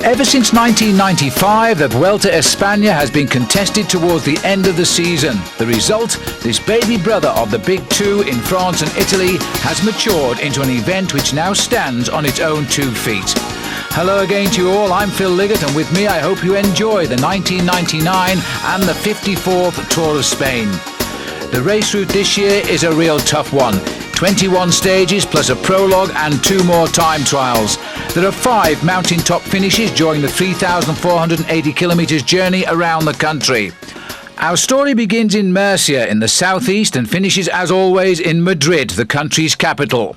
Ever since 1995, the Vuelta Espana has been contested towards the end of the season. The result, this baby brother of the big two in France and Italy, has matured into an event which now stands on its own 2 feet. Hello again to you all, I'm Phil Liggett, and with me I hope you enjoy the 1999 and the 54th Tour of Spain. The race route this year is a real tough one. 21 stages plus a prologue and 2 more time trials. There are 5 mountaintop finishes during the 3,480 kilometres journey around the country. Our story begins in Murcia in the southeast and finishes as always in Madrid, the country's capital.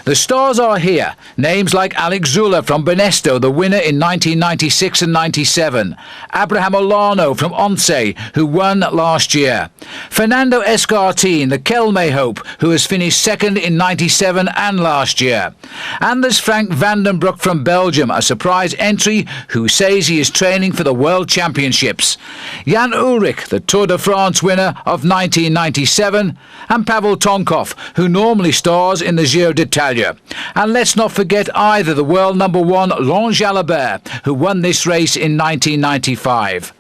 The stars are here. Names like Alex Zülle from Benesto, the winner in 1996 and 97. Abraham Olano from Once, who won last year. Fernando Escartin, the Kelme hope, who has finished second in 97 and last year. And there's Frank van den Broek from Belgium, a surprise entry who says he is training for the World Championships. Jan Ullrich, the Tour de France winner of 1997, and Pavel Tonkov, who normally stars in the Giro d'Italia. And let's not forget either the world number 1 Laurent Jalabert, who won this race in 1995.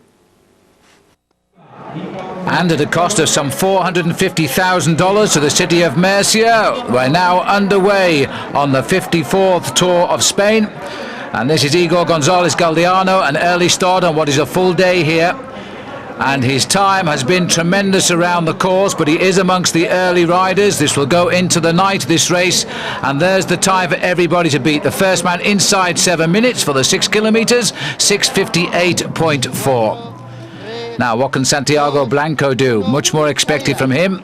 And at a cost of some $450,000 to the city of Murcia, we're now underway on the 54th Tour of Spain. And this is Igor Gonzalez Galdeano, an early start on what is a full day here. And his time has been tremendous around the course, but he is amongst the early riders. This will go into the night, this race, and there's the time for everybody to beat. The first man inside 7 minutes for the 6 kilometres, 6:58.4. Now, what can Santiago Blanco do? Much more expected from him,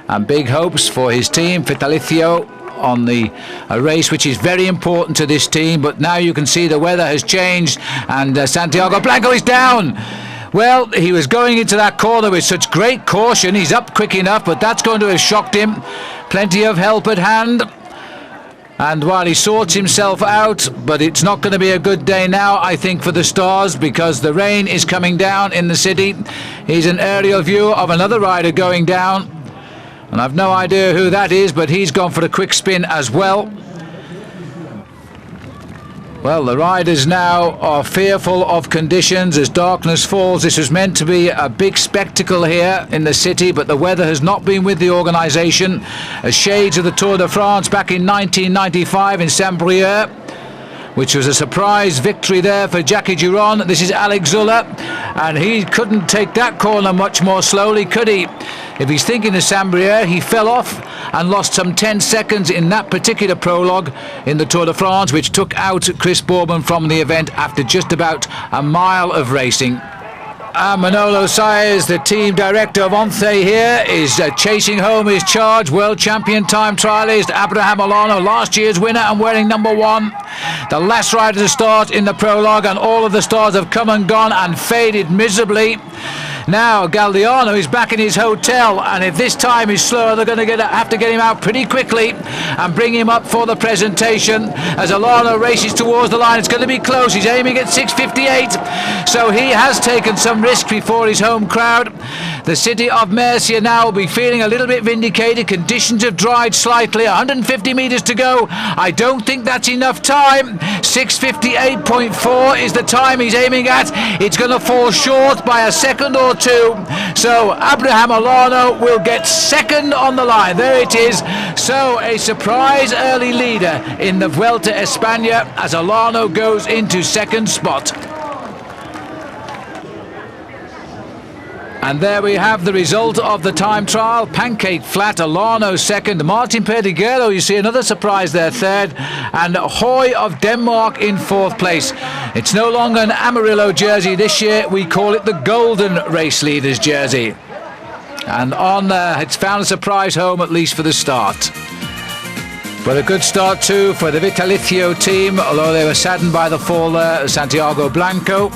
and big hopes for his team, Vitalicio, on a race which is very important to this team. But now you can see the weather has changed, and Santiago Blanco is down. Well, he was going into that corner with such great caution. He's up quick enough, but that's going to have shocked him. Plenty of help at hand. And while he sorts himself out, but it's not going to be a good day now, I think, for the stars, because the rain is coming down in the city. Here's an aerial view of another rider going down. And I've no idea who that is, but he's gone for a quick spin as well. Well, the riders now are fearful of conditions as darkness falls. This was meant to be a big spectacle here in the city, but the weather has not been with the organisation. As shades of the Tour de France back in 1995 in Saint-Brieuc, which was a surprise victory there for Jackie Giron. This is Alex Zülle, and he couldn't take that corner much more slowly, could he? If he's thinking of Saint-Brieuc, he fell off and lost some 10 seconds in that particular prologue in the Tour de France, which took out Chris Boorman from the event after just about a mile of racing. Manolo Saez, the team director of Once here, is chasing home his charge. World champion time trialist Abraham Olano, last year's winner and wearing number 1. The last rider to start in the prologue, and all of the stars have come and gone and faded miserably. Now Galdeano is back in his hotel, and if this time is slower, they're going to have to get him out pretty quickly and bring him up for the presentation. As Olano races towards the line, it's going to be close. He's aiming at 6:58, so he has taken some risk before his home crowd. The city of Murcia now will be feeling a little bit vindicated. Conditions have dried slightly. 150 metres to go. I don't think that's enough time. 6:58.4 is the time he's aiming at. It's going to fall short by a second or 2. So Abraham Olano will get second on the line. There it is. So a surprise early leader in the Vuelta Espana as Olano goes into second spot. And there we have the result of the time trial. Pancake flat, Olano second. Martin Perdiguero, you see another surprise there, third. And Hoy of Denmark in fourth place. It's no longer an Amarillo jersey this year. We call it the Golden Race Leaders jersey. And on there, it's found a surprise home, at least for the start. But a good start too for the Vitalicio team, although they were saddened by the fall there of Santiago Blanco.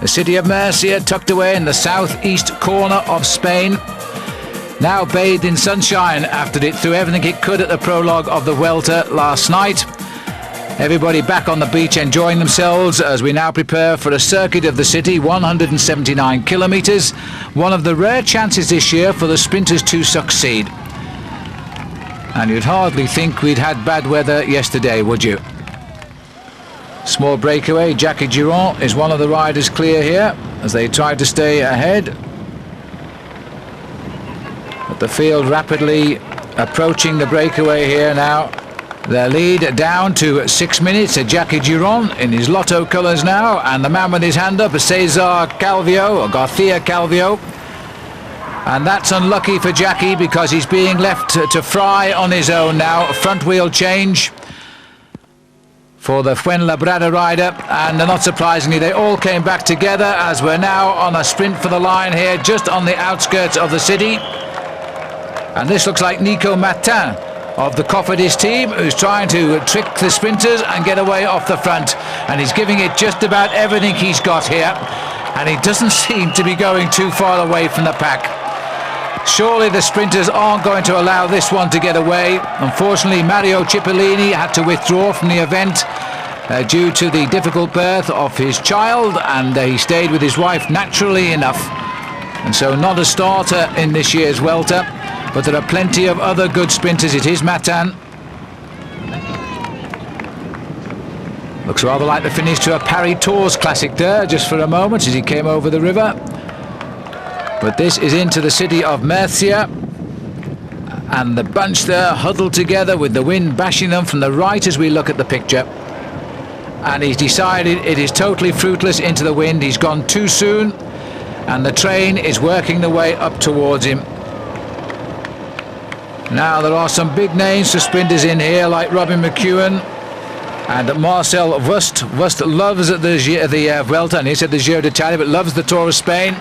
The city of Murcia, tucked away in the southeast corner of Spain, now bathed in sunshine after it threw everything it could at the prologue of the Vuelta last night. Everybody back on the beach enjoying themselves as we now prepare for a circuit of the city, 179 kilometres. One of the rare chances this year for the sprinters to succeed. And you'd hardly think we'd had bad weather yesterday, would you? Small breakaway. Jackie Durand is one of the riders clear here as they try to stay ahead. But the field rapidly approaching the breakaway here now. Their lead down to 6 minutes. Jackie Durand in his Lotto colours now, and the man with his hand up is Cesar Calvio, or Garcia Calvio. And that's unlucky for Jackie because he's being left to fry on his own now. Front wheel change for the Fuenlabrada rider, and not surprisingly they all came back together as we're now on a sprint for the line here just on the outskirts of the city. And this looks like Nico Martin of the Cofidis team, who's trying to trick the sprinters and get away off the front, and he's giving it just about everything he's got here, and he doesn't seem to be going too far away from the pack. Surely the sprinters aren't going to allow this one to get away. Unfortunately, Mario Cipollini had to withdraw from the event due to the difficult birth of his child, and he stayed with his wife naturally enough, and so not a starter in this year's Vuelta. But there are plenty of other good sprinters. It is Martin. Looks rather like the finish to a Paris Tours classic there, just for a moment as he came over the river. But this is into the city of Murcia. And the bunch there huddled together with the wind bashing them from the right as we look at the picture. And he's decided it is totally fruitless into the wind. He's gone too soon. And the train is working the way up towards him. Now there are some big names for sprinters in here, like Robin McEwen and Marcel Wust. Wust loves the Vuelta, and he said the Giro d'Italia, but loves the Tour of Spain.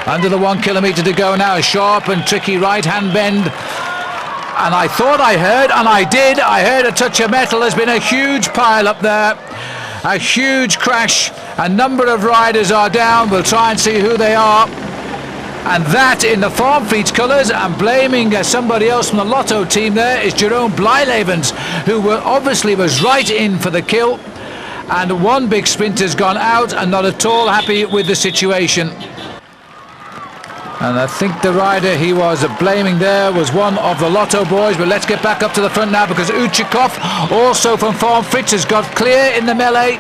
Under the 1 kilometre to go now, a sharp and tricky right-hand bend. And I thought I heard, and I did, I heard a touch of metal. There's been a huge pile up there, a huge crash. A number of riders are down. We'll try and see who they are. And that in the Farmfleet colours, and blaming somebody else from the Lotto team there is Jerome Blijlevens, who obviously was right in for the kill. And one big sprinter's gone out and not at all happy with the situation. And I think the rider he was blaming there was one of the Lotto boys. But let's get back up to the front now, because Uchikov, also from Farmfleet, has got clear in the melee.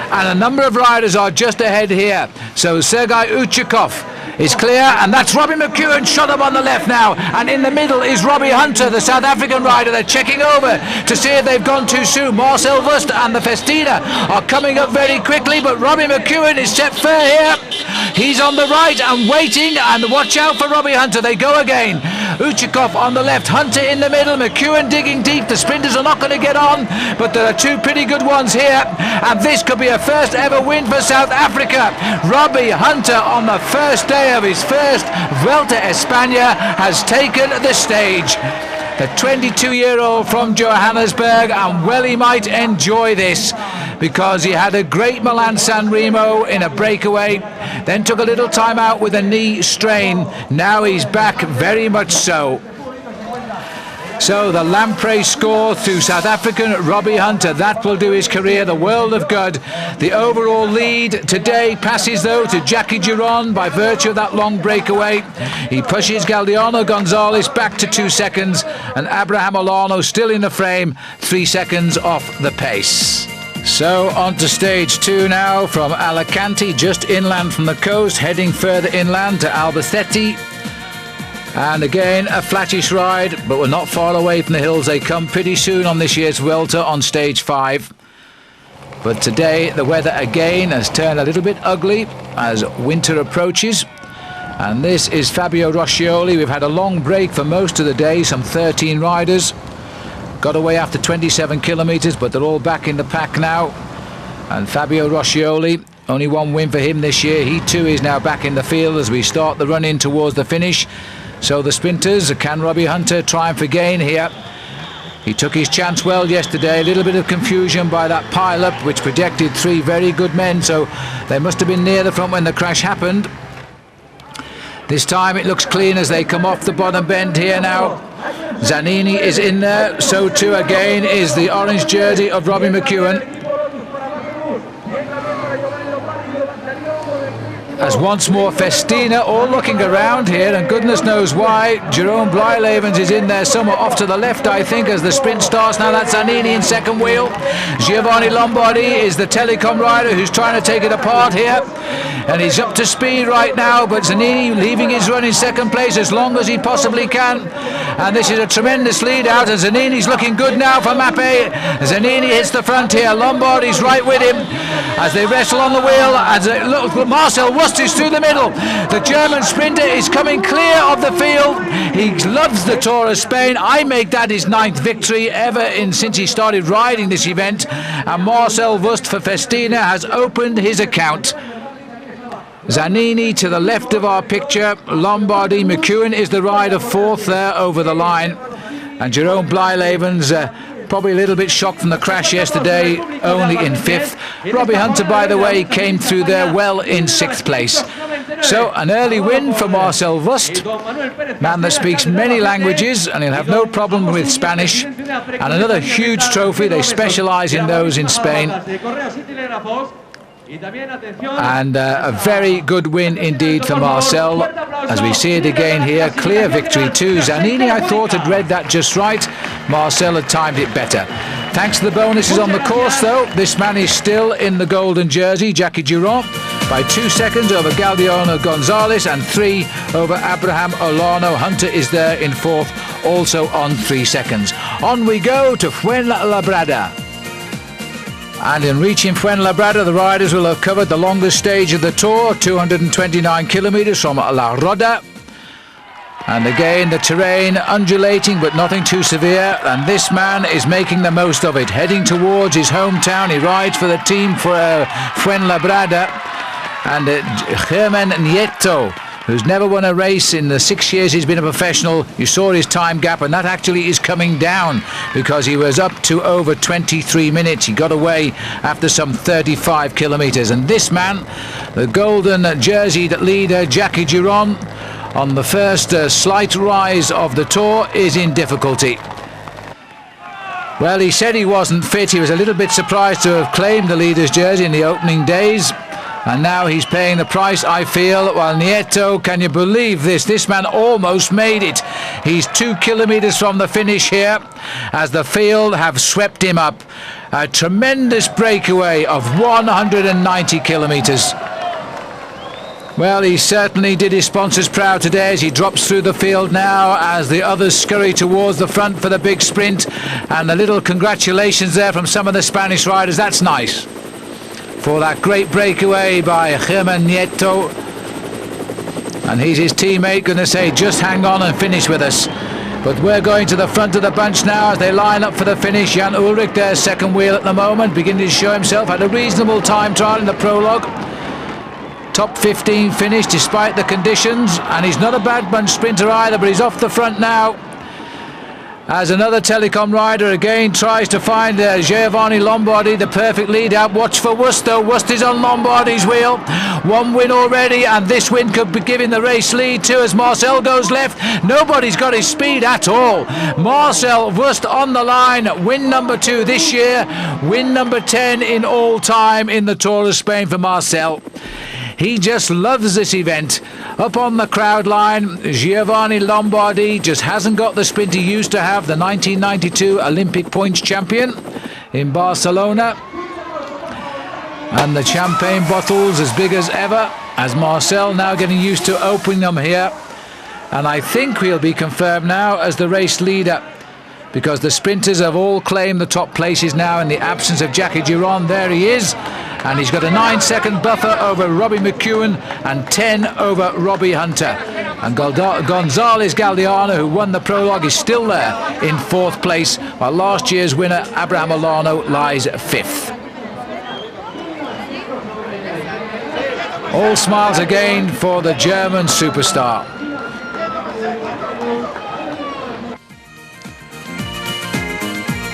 And a number of riders are just ahead here. So Sergei Uchikov is clear, and that's Robbie McEwen shot up on the left now, and in the middle is Robbie Hunter, the South African rider. They're checking over to see if they've gone too soon. Marcel Wust and the Festina are coming up very quickly, but Robbie McEwen is set fair here. He's on the right and waiting, and watch out for Robbie Hunter. They go again. Uchikov on the left, Hunter in the middle, McEwen digging deep. The sprinters are not going to get on, but there are two pretty good ones here, and this could be a first ever win for South Africa. Robbie Hunter on the first day of his first Vuelta Espana has taken the stage. The 22-year-old from Johannesburg, and well he might enjoy this, because he had a great Milan-San Remo in a breakaway, then took a little time out with a knee strain. Now he's back, very much so. So the Lamprey score to South African Robbie Hunter. That will do his career the world of good. The overall lead today passes, though, to Jackie Durand by virtue of that long breakaway. He pushes Galdiano Gonzalez back to 2 seconds, and Abraham Olano still in the frame, 3 seconds off the pace. So on to stage 2 now, from Alicante, just inland from the coast, heading further inland to Albacete. And again, a flattish ride, but we're not far away from the hills. They come pretty soon on this year's Vuelta on stage 5. But today, the weather again has turned a little bit ugly as winter approaches. And this is Fabio Roscioli. We've had a long break for most of the day, some 13 riders. Got away after 27 kilometres, but they're all back in the pack now. And Fabio Roscioli, only one win for him this year. He too is now back in the field as we start the run in towards the finish. So the sprinters, can Robbie Hunter triumph again here? He took his chance well yesterday. A little bit of confusion by that pile-up, which projected 3 very good men, so they must have been near the front when the crash happened. This time it looks clean as they come off the bottom bend here now. Zanini is in there, so too again is the orange jersey of Robbie McEwen. As once more Festina all looking around here, and goodness knows why. Jerome Blylavens is in there somewhere off to the left, I think, as the sprint starts. Now that's Zanini in second wheel. Giovanni Lombardi is the Telecom rider who's trying to take it apart here, and he's up to speed right now, but Zanini leaving his run in second place as long as he possibly can. And this is a tremendous lead out, and Zanini's looking good now for Mappe. Zanini hits the front here, Lombardi's right with him as they wrestle on the wheel, as look, Marcel Wust is through the middle. The German sprinter is coming clear of the field. He loves the Tour of Spain. I make that his 9th victory ever since he started riding this event, and Marcel Wust for Festina has opened his account. Zanini to the left of our picture, Lombardi, McEwen is the rider 4th there over the line, and Jerome Blylavens probably a little bit shocked from the crash yesterday, only in 5th. Robbie Hunter, by the way, came through there well in 6th place. So an early win for Marcel Wust, man that speaks many languages, and he'll have no problem with Spanish. And another huge trophy, they specialise in those in Spain. And a very good win indeed for Marcel, as we see it again here. Clear victory too. Zanini, I thought, had read that just right. Marcel had timed it better. Thanks to the bonuses on the course though, this man is still in the golden jersey, Jackie Durand, by 2 seconds over Galdiano Gonzalez and 3 over Abraham Olano. Hunter is there in 4th, also on 3 seconds. On we go to Fuenlabrada. And in reaching Fuenlabrada, the riders will have covered the longest stage of the Tour, 229 kilometres from La Roda. And again, the terrain undulating, but nothing too severe. And this man is making the most of it, heading towards his hometown. He rides for the team for Fuenlabrada. And Germán Nieto, who's never won a race in the 6 years he's been a professional. You saw his time gap, and that actually is coming down because he was up to over 23 minutes. He got away after some 35 kilometres. And this man, the golden jerseyed leader, Jackie Durand, on the first slight rise of the Tour, is in difficulty. Well, he said he wasn't fit. He was a little bit surprised to have claimed the leader's jersey in the opening days. And now he's paying the price, I feel. Well, Nieto, can you believe this? This man almost made it. He's 2 kilometres from the finish here, as the field have swept him up. A tremendous breakaway of 190 kilometres. Well, he certainly did his sponsors proud today as he drops through the field now, as the others scurry towards the front for the big sprint. And a little congratulations there from some of the Spanish riders. That's nice, for that great breakaway by Germán Nieto. And he's his teammate going to say, just hang on and finish with us. But we're going to the front of the bunch now as they line up for the finish. Jan Ullrich, their second wheel at the moment, beginning to show himself. Had a reasonable time trial in the prologue. Top 15 finish despite the conditions. And he's not a bad bunch sprinter either, but he's off the front now, as another Telecom rider again tries to find Giovanni Lombardi, the perfect lead out. Watch for Wust though. Wust is on Lombardi's wheel. 1 win already, and this win could be giving the race lead too as Marcel goes left. Nobody's got his speed at all. Marcel Wust on the line. Win number 2 this year. Win number 10 in all time in the Tour of Spain for Marcel. He just loves this event. Up on the crowd line, Giovanni Lombardi just hasn't got the sprint he used to have, the 1992 Olympic points champion in Barcelona. And the champagne bottles as big as ever, as Marcel now getting used to opening them here. And I think he'll be confirmed now as the race leader, because the sprinters have all claimed the top places now in the absence of Jackie Durand. There he is. And he's got a 9-second buffer over Robbie McEwen and 10 over Robbie Hunter. And Gonzalez Galdiano, who won the prologue, is still there in 4th place, while last year's winner, Abraham Olano, lies 5th. All smiles again for the German superstar.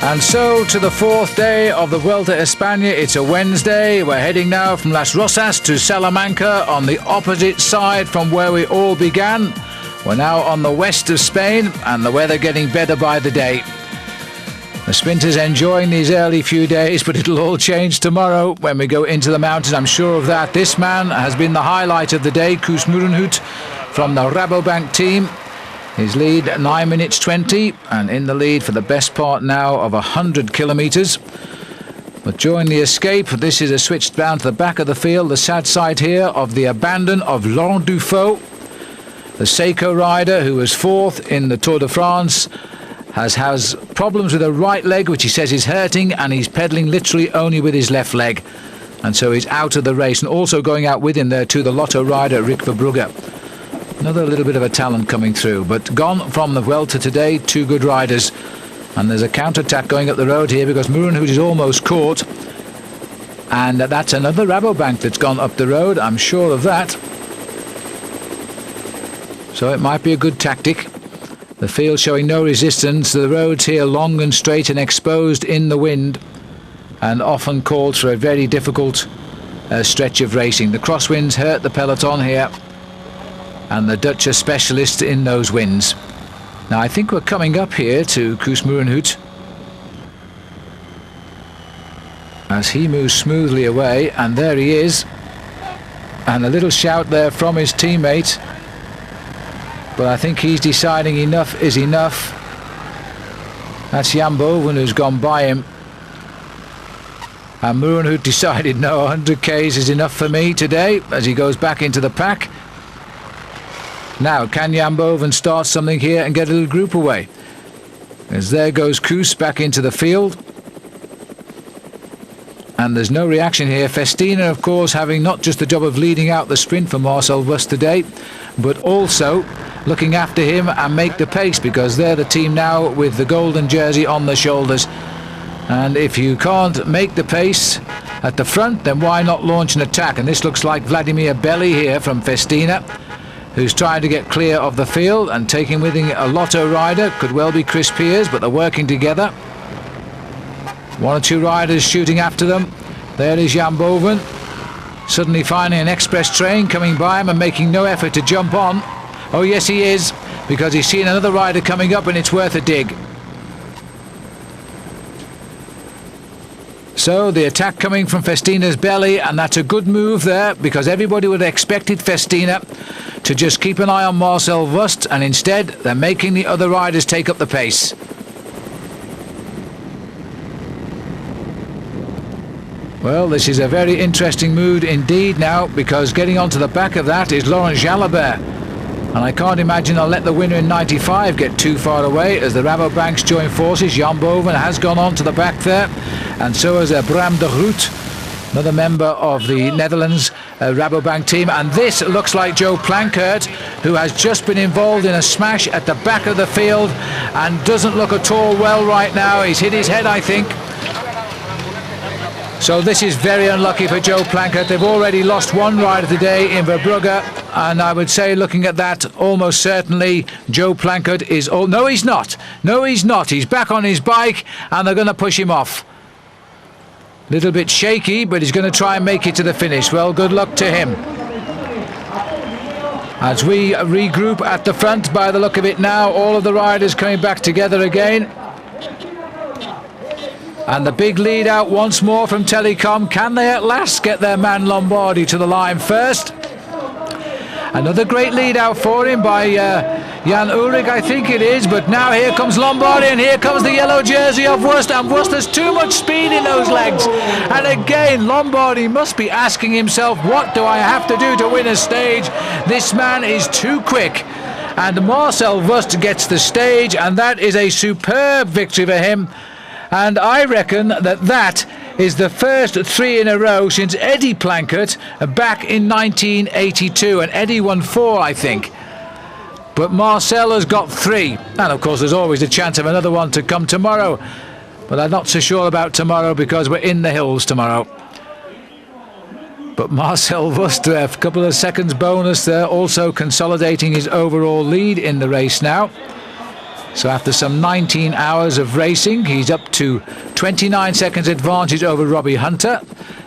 And so to the 4th day of the Vuelta Espana. It's a Wednesday. We're heading now from Las Rosas to Salamanca, on the opposite side from where we all began. We're now on the west of Spain, and the weather getting better by the day. The sprinters enjoying these early few days, but it'll all change tomorrow when we go into the mountains, I'm sure of that. This man has been the highlight of the day, Koos Moerenhout from the Rabobank team. His lead 9 minutes 20, and in the lead for the best part now of 100 kilometres. But during the escape, this is a switch down to the back of the field, the sad side here of the abandon of Laurent Dufaux. The Seiko rider, who was fourth in the Tour de France, has problems with the right leg, which he says is hurting, and he's pedalling literally only with his left leg. And so he's out of the race. And also going out with him there too, the Lotto rider, Rick Verbrugge. Another little bit of a talent coming through, but gone from the Vuelta today, two good riders. And there's a counter-attack going up the road here because Moerenhout is almost caught. And that's another Rabobank that's gone up the road, I'm sure of that. So it might be a good tactic. The field showing no resistance, the roads here long and straight and exposed in the wind, and often called for a very difficult stretch of racing. The crosswinds hurt the peloton here, and the Dutch are specialists in those winds. Now I think we're coming up here to Koos Moerenhout as he moves smoothly away, and there he is, and a little shout there from his teammate, but I think he's deciding enough is enough. That's Jan Boven who's gone by him, and Moerenhout decided no, 100 k's is enough for me today as he goes back into the pack. Now, can Jan Boven start something here and get a little group away? As there goes Koos back into the field. And there's no reaction here. Festina, of course, having not just the job of leading out the sprint for Marcel Wust today, but also looking after him and make the pace, because they're the team now with the golden jersey on their shoulders. And if you can't make the pace at the front, then why not launch an attack? And this looks like Vladimir Belli here from Festina, who's trying to get clear of the field and taking with him a Lotto rider. Could well be Chris Piers, but they're working together. One or two riders shooting after them. There is Jan Boven, suddenly finding an express train coming by him and making no effort to jump on. Oh yes he is, because he's seen another rider coming up and it's worth a dig. So the attack coming from Festina's belly, and that's a good move there, because everybody would have expected Festina to just keep an eye on Marcel Wust, and instead they're making the other riders take up the pace. Well, this is a very interesting mood indeed now, because getting onto the back of that is Laurent Jalabert, and I can't imagine I'll let the winner in 95 get too far away as the Rabobanks join forces. Jan Boven has gone on to the back there, and so has Bram de Groot, another member of the Netherlands Rabobank team. And this looks like Joe Plankert, who has just been involved in a smash at the back of the field and doesn't look at all well right now. He's hit his head, I think. So this is very unlucky for Joe Plankert. They've already lost one rider today in Verbrugge, and I would say, looking at that, almost certainly Joe Plankert is... Oh, no, he's not. No, he's not. He's back on his bike, and they're going to push him off. Little bit shaky, but he's going to try and make it to the finish. Well, good luck to him. As we regroup at the front, by the look of it now, all of the riders coming back together again. And the big lead out once more from Telecom. Can they at last get their man Lombardi to the line first? Another great lead out for him by Jan Ullrich, I think it is. But now here comes Lombardi, and here comes the yellow jersey of Wust. And Wust has too much speed in those legs. And again, Lombardi must be asking himself, what do I have to do to win a stage? This man is too quick. And Marcel Wust gets the stage, and that is a superb victory for him. And I reckon that is the first three in a row since Eddie Plankert back in 1982. And Eddie won 4, I think. But Marcel has got 3. And of course there's always a chance of another one to come tomorrow. But I'm not so sure about tomorrow, because we're in the hills tomorrow. But Marcel Wust, a couple of seconds bonus there, also consolidating his overall lead in the race now. So after some 19 hours of racing, he's up to 29 seconds advantage over Robbie Hunter.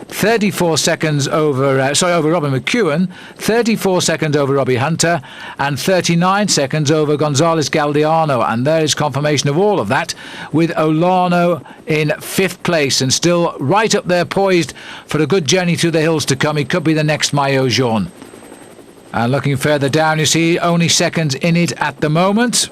34 seconds over Robin McEwen, 34 seconds over Robbie Hunter, and 39 seconds over Gonzalez Galdeano. And there is confirmation of all of that, with Olano in 5th place and still right up there, poised for a good journey through the hills to come. He could be the next Maillot Jaune. And looking further down, you see only seconds in it at the moment.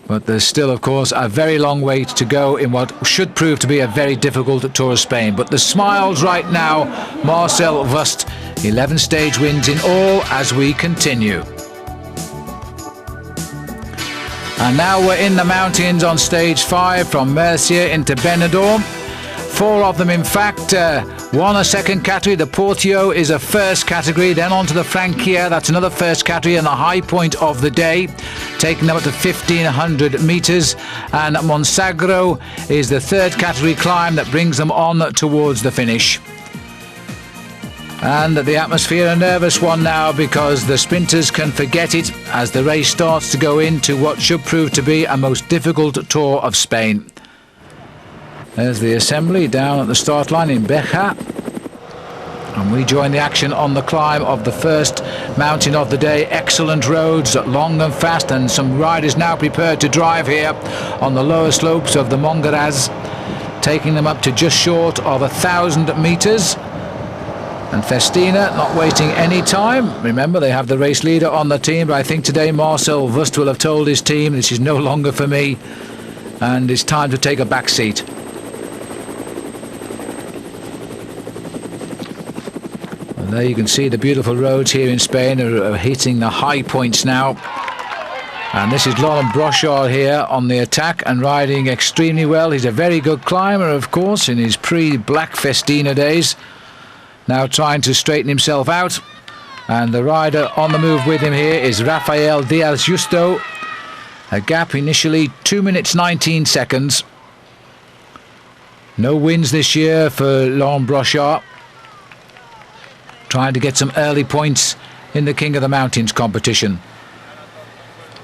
But there's still, of course, a very long way to go in what should prove to be a very difficult Tour of Spain. But the smiles right now, Marcel Wust, 11 stage wins in all as we continue. And now we're in the mountains on stage 5 from Mercier into Benidorm. 4 of them, in fact, one a second category. The Portio is a first category. Then on to the Franquia. That's another first category and the high point of the day, taking them up to 1,500 metres. And Monsagro is the third category climb that brings them on towards the finish. And the atmosphere a nervous one now, because the sprinters can forget it as the race starts to go into what should prove to be a most difficult Tour of Spain. There's the assembly down at the start line in Beja. And we join the action on the climb of the first mountain of the day. Excellent roads, long and fast, and some riders now prepared to drive here on the lower slopes of the Mongaraz, taking them up to just short of 1,000 metres. And Festina not wasting any time. Remember, they have the race leader on the team, but I think today Marcel Wust will have told his team, this is no longer for me, and it's time to take a back seat. There you can see the beautiful roads here in Spain are hitting the high points now. And this is Laurent Brochard here on the attack and riding extremely well. He's a very good climber, of course, in his pre-Black Festina days. Now trying to straighten himself out. And the rider on the move with him here is Rafael Diaz Justo. A gap initially 2 minutes 19 seconds. No wins this year for Laurent Brochard, trying to get some early points in the King of the Mountains competition.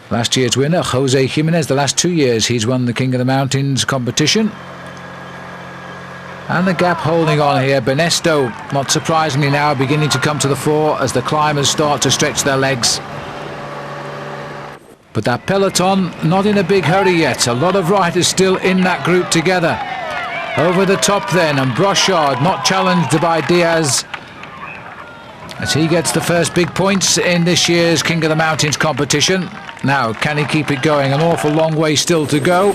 Last year's winner, Jose Jimenez, the last 2 years he's won the King of the Mountains competition. And the gap holding on here. Benesto, not surprisingly now, beginning to come to the fore as the climbers start to stretch their legs. But that peloton, not in a big hurry yet. A lot of riders still in that group together. Over the top then, and Brochard not challenged by Diaz, as he gets the first big points in this year's King of the Mountains competition. Now, can he keep it going? An awful long way still to go.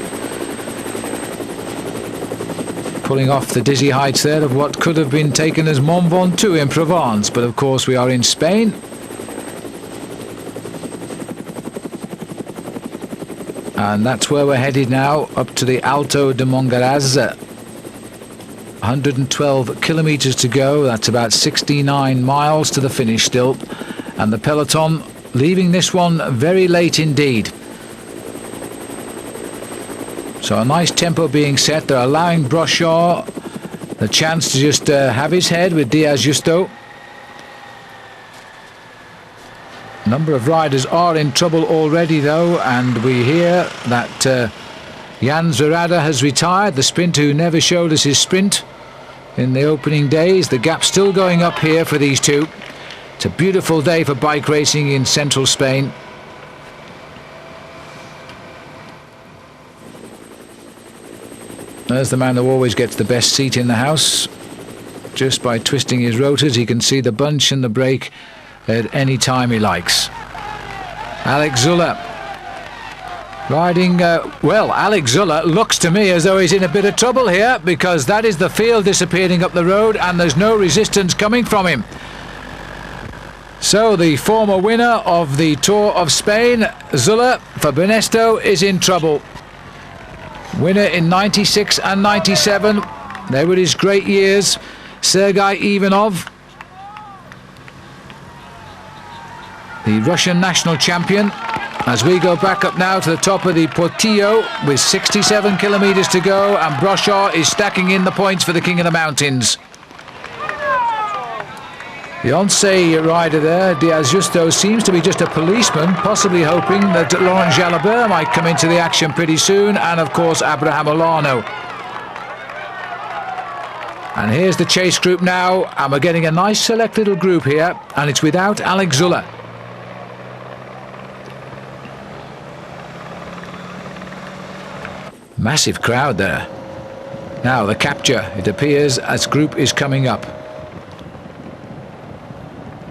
Pulling off the dizzy heights there of what could have been taken as Mont Ventoux in Provence, but of course we are in Spain. And that's where we're headed now, up to the Alto de Mongaraz. 112 kilometres to go. That's about 69 miles to the finish still. And the peloton leaving this one very late indeed. So a nice tempo being set. They're allowing Brochard the chance to just have his head with Diaz Justo. A number of riders are in trouble already though, and we hear that Jan Zurada has retired, the sprinter who never showed us his sprint in the opening days. The gap still going up here for these two. It's a beautiful day for bike racing in central Spain. There's the man who always gets the best seat in the house. Just by twisting his rotors, he can see the bunch and the brake at any time he likes. Alex Zuller riding well. Alex Zuller looks to me as though he's in a bit of trouble here, because that is the field disappearing up the road and there's no resistance coming from him. So the former winner of the Tour of Spain, Zuller, for Benesto, is in trouble. Winner in 96 and 97. They were his great years. Sergei Ivanov, the Russian national champion. As we go back up now to the top of the Portillo with 67 kilometres to go, and Brochard is stacking in the points for the King of the Mountains. The Once rider there, Diaz Justo, seems to be just a policeman, possibly hoping that Laurent Jalabert might come into the action pretty soon, and of course Abraham Olano. And here's the chase group now, and we're getting a nice select little group here, and it's without Alex Zülle. Massive crowd there. Now the capture, it appears, as group is coming up.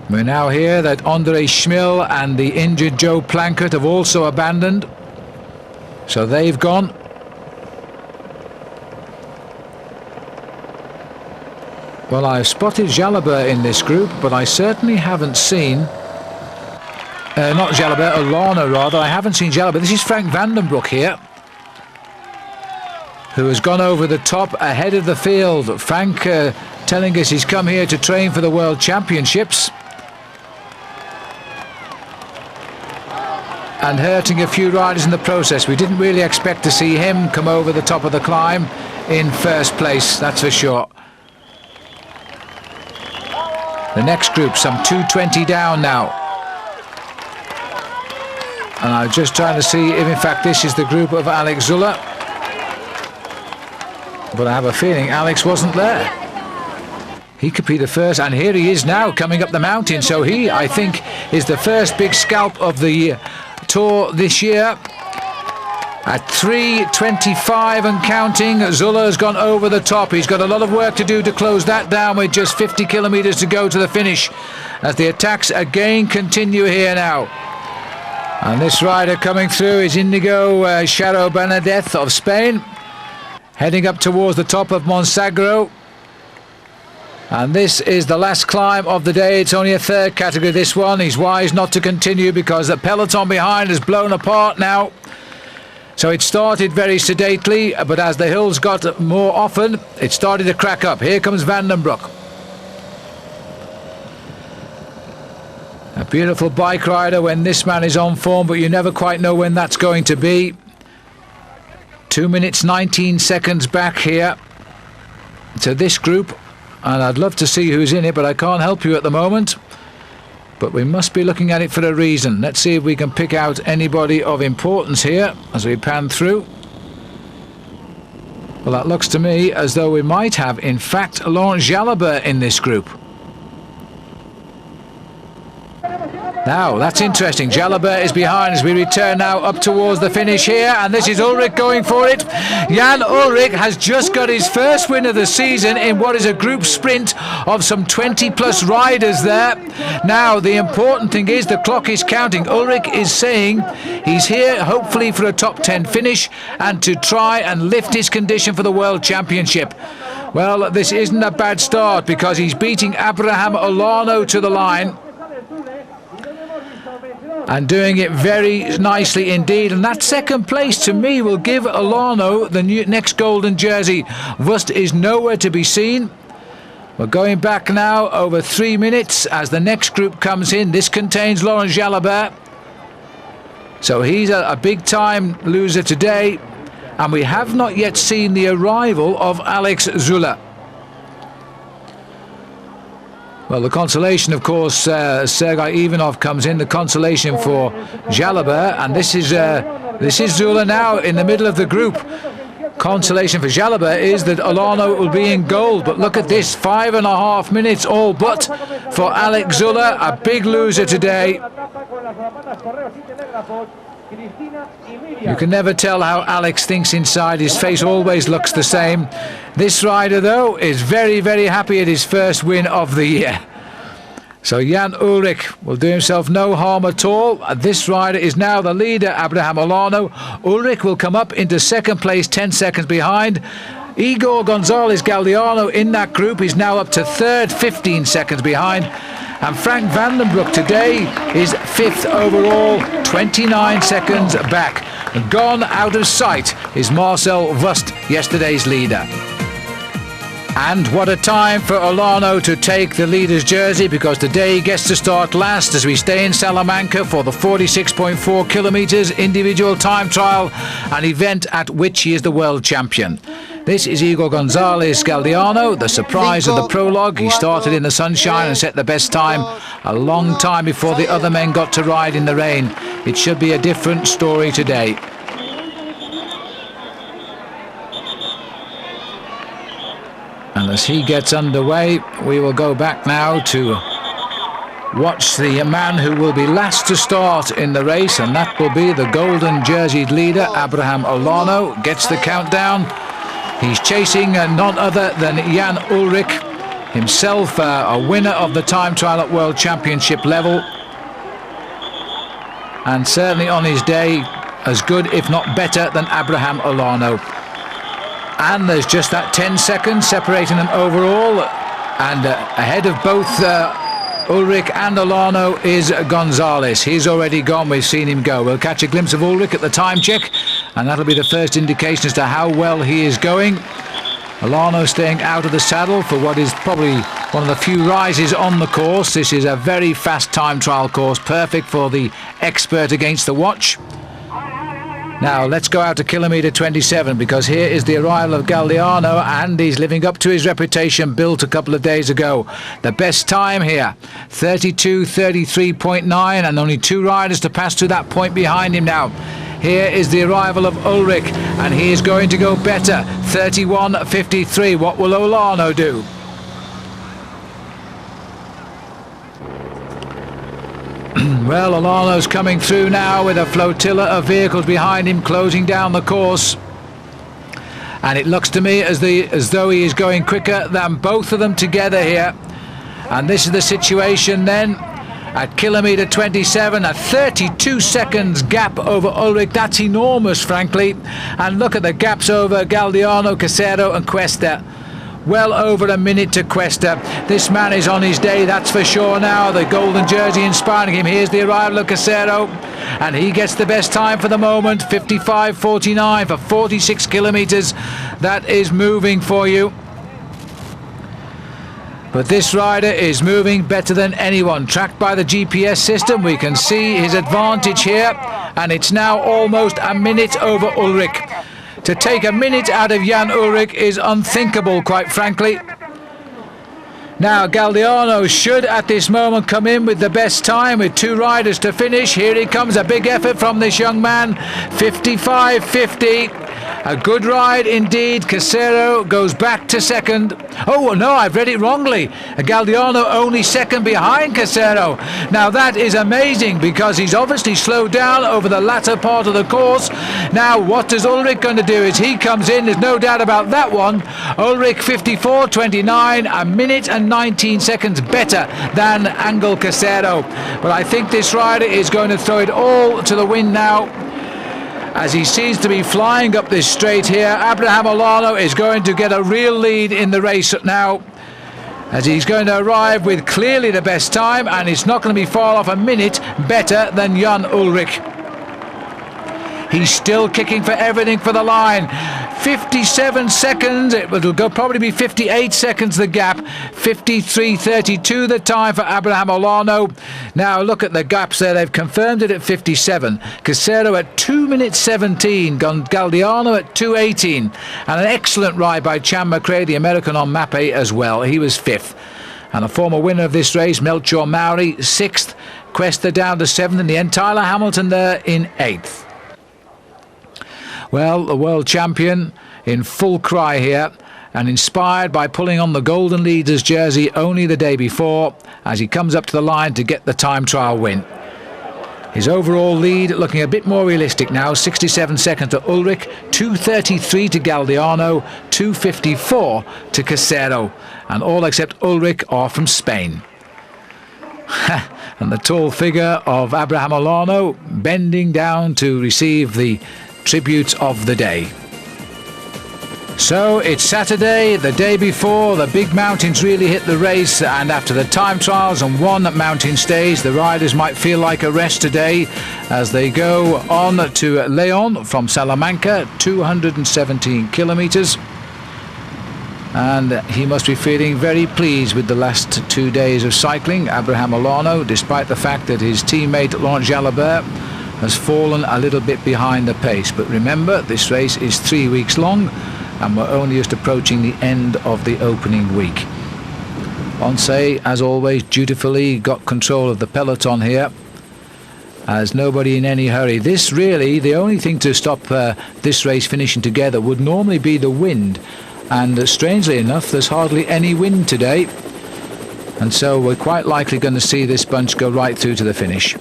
We now hear that Andre Schmil and the injured Joe Plankett have also abandoned. So they've gone. Well, I've spotted Jalabert in this group, but I certainly haven't seen... not Jalabert, Olano rather. I haven't seen Jalabert. This is Frank Vandenbroek here, who has gone over the top ahead of the field. Frank telling us he's come here to train for the World Championships. And hurting a few riders in the process. We didn't really expect to see him come over the top of the climb in first place, that's for sure. The next group, some 220 down now. And I'm just trying to see if in fact this is the group of Alex Zülle. But I have a feeling Alex wasn't there. He could be the first, and here he is now coming up the mountain. So he, I think, is the first big scalp of the Tour this year. At 3:25 and counting, Zülle has gone over the top. He's got a lot of work to do to close that down with just 50 kilometres to go to the finish, as the attacks again continue here now. And this rider coming through is Inigo Xaro Benedez of Spain, heading up towards the top of Monsagro. And this is the last climb of the day. It's only a third category, this one. He's wise not to continue because the peloton behind has blown apart now. So it started very sedately, but as the hills got more often, it started to crack up. Here comes Vandenbroek. A beautiful bike rider when this man is on form, but you never quite know when that's going to be. 2 minutes 19 seconds back here to this group. And I'd love to see who's in it, but I can't help you at the moment. But we must be looking at it for a reason. Let's see if we can pick out anybody of importance here as we pan through. Well, that looks to me as though we might have, in fact, Laurent Jalabert in this group. Now, that's interesting. Jalabert is behind as we return now up towards the finish here, and this is Ulrich going for it. Jan Ulrich has just got his first win of the season in what is a group sprint of some 20 plus riders there. Now, the important thing is the clock is counting. Ulrich is saying he's here hopefully for a top 10 finish and to try and lift his condition for the World Championship. Well, this isn't a bad start because he's beating Abraham Olano to the line. And doing it very nicely indeed. And that second place to me will give Olano the next golden jersey. Wust is nowhere to be seen. We're going back now over 3 minutes as the next group comes in. This contains Laurent Jalabert. So he's a big time loser today. And we have not yet seen the arrival of Alex Zülle. Well, the consolation, of course, Sergei Ivanov comes in, the consolation for Jalabert, and this is Zülle now in the middle of the group. Consolation for Jalabert is that Olano will be in gold, but look at this, 5.5 minutes all but for Alex Zülle, a big loser today. You can never tell how Alex thinks inside. His face always looks the same. This rider, though, is very, very happy at his first win of the year. So Jan Ulrich will do himself no harm at all. This rider is now the leader, Abraham Olano. Ulrich will come up into second place, 10 seconds behind. Igor Gonzalez Galdeano in that group is now up to third, 15 seconds behind. And Frank Vandenbroek today is fifth overall, 29 seconds back. Gone out of sight is Marcel Wust, yesterday's leader. And what a time for Olano to take the leader's jersey, because today he gets to start last as we stay in Salamanca for the 46.4 kilometres individual time trial, an event at which he is the world champion. This is Igor Gonzalez Galdeano, the surprise of the prologue. He started in the sunshine and set the best time a long time before the other men got to ride in the rain. It should be a different story today. And And as he gets underway, we will go back now to watch the man who will be last to start in the race, and that will be the golden jerseyed leader, Abraham Olano. Gets the countdown. He's chasing none other than Jan Ullrich, himself a winner of the time trial at World Championship level, and certainly on his day as good, if not better, than Abraham Olano. And there's just that 10 seconds separating them overall, and ahead of both Ullrich and Olano is Gonzalez. He's already gone, we've seen him go. We'll catch a glimpse of Ullrich at the time check, and that'll be the first indication as to how well he is going. Olano staying out of the saddle for what is probably one of the few rises on the course. This is a very fast time trial course, perfect for the expert against the watch. Now let's go out to kilometre 27, because here is the arrival of Galdiano, and he's living up to his reputation built a couple of days ago. The best time here, 32:33.9, and only two riders to pass to that point behind him now. Here is the arrival of Ullrich, and he is going to go better, 31:53. What will Olano do? Well, Olano's coming through now with a flotilla of vehicles behind him, closing down the course. And it looks to me as though he is going quicker than both of them together here. And this is the situation then at kilometre 27, a 32 seconds gap over Ullrich. That's enormous, frankly. And look at the gaps over Galdiano, Casero and Cuesta. Well over a minute to Cuesta. This man is on his day, that's for sure now. The golden jersey inspiring him. Here's the arrival of Casero, and he gets the best time for the moment, 55:49 for 46 kilometres. That is moving for you. But this rider is moving better than anyone. Tracked by the GPS system, we can see his advantage here, and it's now almost a minute over Ullrich. To take a minute out of Jan Ullrich is unthinkable, quite frankly. Now Galdiano should at this moment come in with the best time, with two riders to finish. Here he comes, a big effort from this young man, 55:50. A good ride indeed. Casero goes back to second. Oh no, I've read it wrongly. Galdiano only second behind Casero. Now that is amazing, because he's obviously slowed down over the latter part of the course. Now what is Ullrich going to do as he comes in? There's no doubt about that one. Ullrich 54:29, a minute and 19 seconds better than Angel Casero. But I think this rider is going to throw it all to the wind now, as he seems to be flying up this straight here. Abraham Olano is going to get a real lead in the race now, as he's going to arrive with clearly the best time, and it's not going to be far off a minute better than Jan Ullrich. He's still kicking for everything for the line. 57 seconds, it will go probably be 58 seconds the gap. 53:32 the time for Abraham Olano. Now look at the gaps there, they've confirmed it at 57. Casero at 2 minutes 17, Galdiano at 2:18. And an excellent ride by Chan McRae, the American on Mapei as well. He was fifth. And a former winner of this race, Melchior Mauri, sixth. Cuesta down to seventh, and the Tyler Hamilton there in eighth. Well, the world champion in full cry here, and inspired by pulling on the golden leader's jersey only the day before, as he comes up to the line to get the time trial win. His overall lead looking a bit more realistic now, 67 seconds to Ullrich, 2:33 to Galdiano, 2:54 to Casero, and all except Ullrich are from Spain. And the tall figure of Abraham Olano bending down to receive the tributes of the day. So it's Saturday, the day before the big mountains really hit the race, and after the time trials and one mountain stage, the riders might feel like a rest today as they go on to Leon from Salamanca, 217 kilometres. And he must be feeling very pleased with the last 2 days of cycling, Abraham Olano, despite the fact that his teammate Laurent Jalabert has fallen a little bit behind the pace. But remember, this race is 3 weeks long, and we're only just approaching the end of the opening week. Once, as always, dutifully got control of the peloton here, as nobody in any hurry. This really, the only thing to stop this race finishing together would normally be the wind. and strangely enough there's hardly any wind today, and so we're quite likely going to see this bunch go right through to the finish.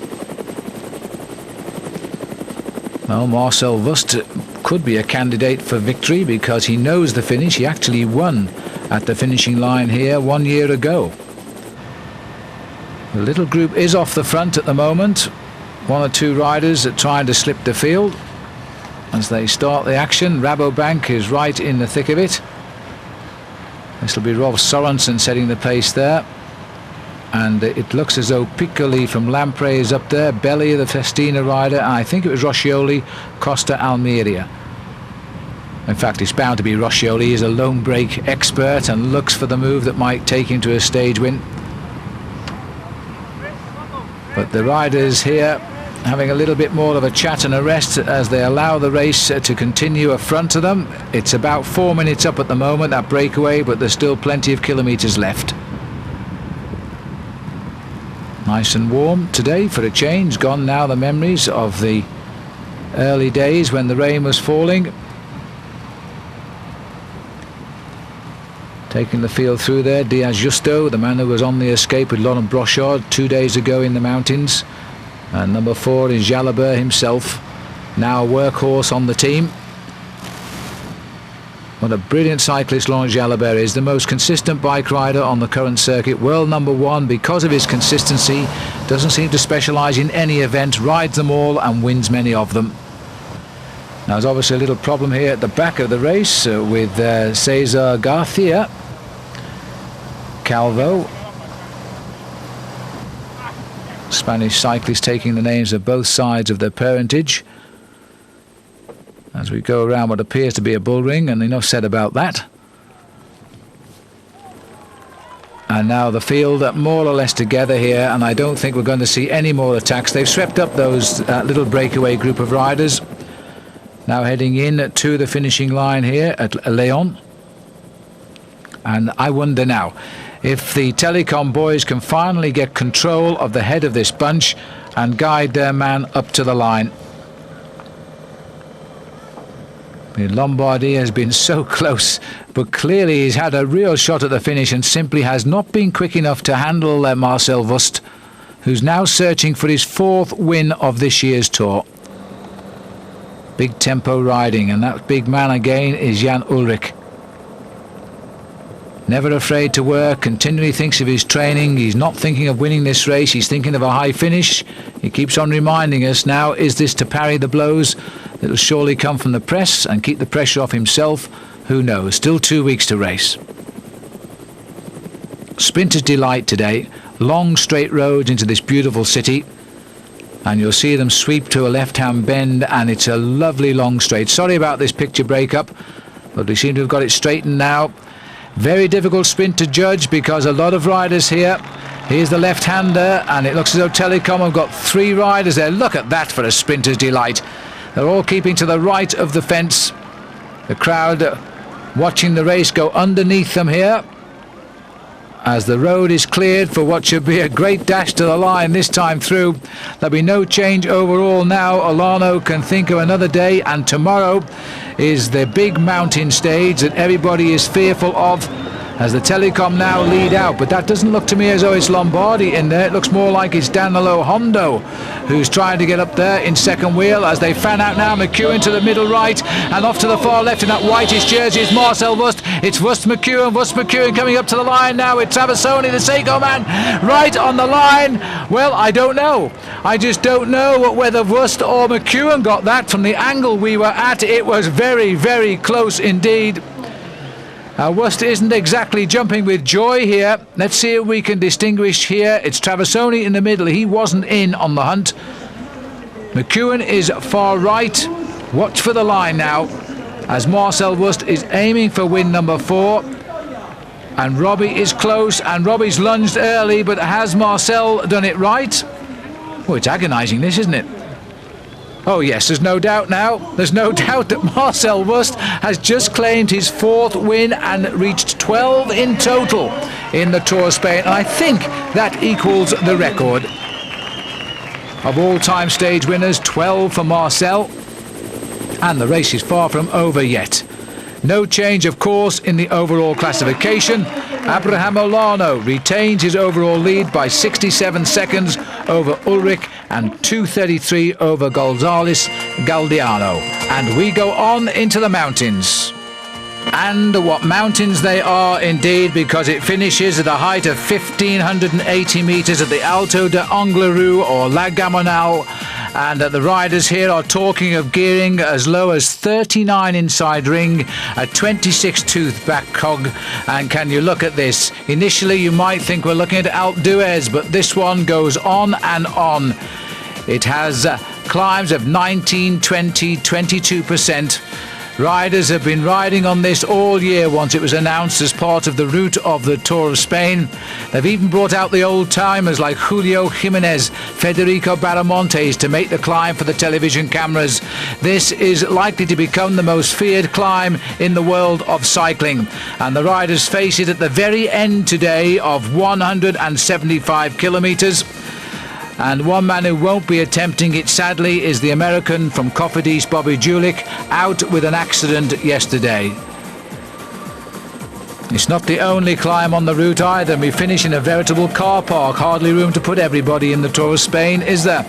Well, Marcel Wust could be a candidate for victory because he knows the finish. He actually won at the finishing line here 1 year ago. The little group is off the front at the moment. One or two riders are trying to slip the field as they start the action. Rabobank is right in the thick of it. This will be Rolf Sorensen setting the pace there. And it looks as though Piccoli from Lampre is up there, Belli, the Festina rider, and I think it was Roscioli, Costa Almeria. In fact, it's bound to be Roscioli. He's a lone break expert and looks for the move that might take him to a stage win. But the riders here having a little bit more of a chat and a rest as they allow the race to continue affront of them. It's about 4 minutes up at the moment, that breakaway, but there's still plenty of kilometres left. Nice and warm today for a change. Gone now the memories of the early days when the rain was falling. Taking the field through there, Diaz Justo, the man who was on the escape with Laurent Brochard 2 days ago in the mountains. And number 4 is Jalabert himself, now a workhorse on the team. What a brilliant cyclist Laurent Jalabert is, the most consistent bike rider on the current circuit, world number 1 because of his consistency, doesn't seem to specialise in any event, rides them all and wins many of them. Now there's obviously a little problem here at the back of the race with Cesar Garcia, Calvo. Spanish cyclists taking the names of both sides of their parentage as we go around what appears to be a bull ring, and enough said about that. And now the field more or less together here, and I don't think we're going to see any more attacks. They've swept up those little breakaway group of riders. Now heading in to the finishing line here at Leon. And I wonder now if the Telecom boys can finally get control of the head of this bunch and guide their man up to the line. Lombardy has been so close, but clearly he's had a real shot at the finish and simply has not been quick enough to handle Marcel Wust, who's now searching for his 4th win of this year's Tour. Big tempo riding, and that big man again is Jan Ullrich. Never afraid to work, continually thinks of his training. He's not thinking of winning this race, he's thinking of a high finish. He keeps on reminding us now, is this to parry the blows that'll surely come from the press and keep the pressure off himself? Who knows? Still 2 weeks to race. Sprinter's delight today. Long straight roads into this beautiful city, and you'll see them sweep to a left-hand bend, and it's a lovely long straight. Sorry about this picture breakup, but we seem to have got it straightened now. Very difficult sprint to judge because a lot of riders here. Here's the left-hander, and it looks as though Telecom have got 3 riders there. Look at that for a sprinter's delight. They're all keeping to the right of the fence. The crowd watching the race go underneath them here as the road is cleared for what should be a great dash to the line this time through. There'll be no change overall now. Olano can think of another day, and tomorrow is the big mountain stage that everybody is fearful of as the Telecom now lead out. But that doesn't look to me as though it's Lombardi in there. It looks more like it's Danilo Hondo who's trying to get up there in second wheel as they fan out now. McEwen to the middle right and off to the far left in that whitish jersey is Marcel Wust. It's Wust McEwen coming up to the line now. It's Traversoni, the Seiko man, right on the line. Well, I don't know. I just don't know whether Wust or McEwen got that from the angle we were at. It was very, very close indeed. Wust isn't exactly jumping with joy here. Let's see if we can distinguish here. It's Traversoni in the middle. He wasn't in on the hunt. McEwen is far right. Watch for the line now as Marcel Wust is aiming for win number 4. And Robbie is close, and Robbie's lunged early, but has Marcel done it right? Oh, it's agonising this, isn't it? Oh yes, there's no doubt now. There's no doubt that Marcel Wust has just claimed his 4th win and reached 12 in total in the Tour of Spain. And I think that equals the record of all-time stage winners, 12 for Marcel. And the race is far from over yet. No change, of course, in the overall classification. Abraham Olano retains his overall lead by 67 seconds over Ulrich and 2:33 over Gonzalez Galdiano. And we go on into the mountains. And what mountains they are indeed, because it finishes at a height of 1,580 metres at the Alto de Angleru or La Gamonal. And the riders here are talking of gearing as low as 39 inside ring, a 26 tooth back cog. And can you look at this? Initially you might think we're looking at Alpe d'Huez, but this one goes on and on. It has climbs of 19, 20, 22%. Riders have been riding on this all year once it was announced as part of the route of the Tour of Spain. They've even brought out the old-timers like Julio Jimenez, Federico Baramontes to make the climb for the television cameras. This is likely to become the most feared climb in the world of cycling. And the riders face it at the very end today of 175 kilometres. And one man who won't be attempting it, sadly, is the American from Cofidis, Bobby Julich, out with an accident yesterday. It's not the only climb on the route either. We finish in a veritable car park. Hardly room to put everybody in the Tour of Spain, is there?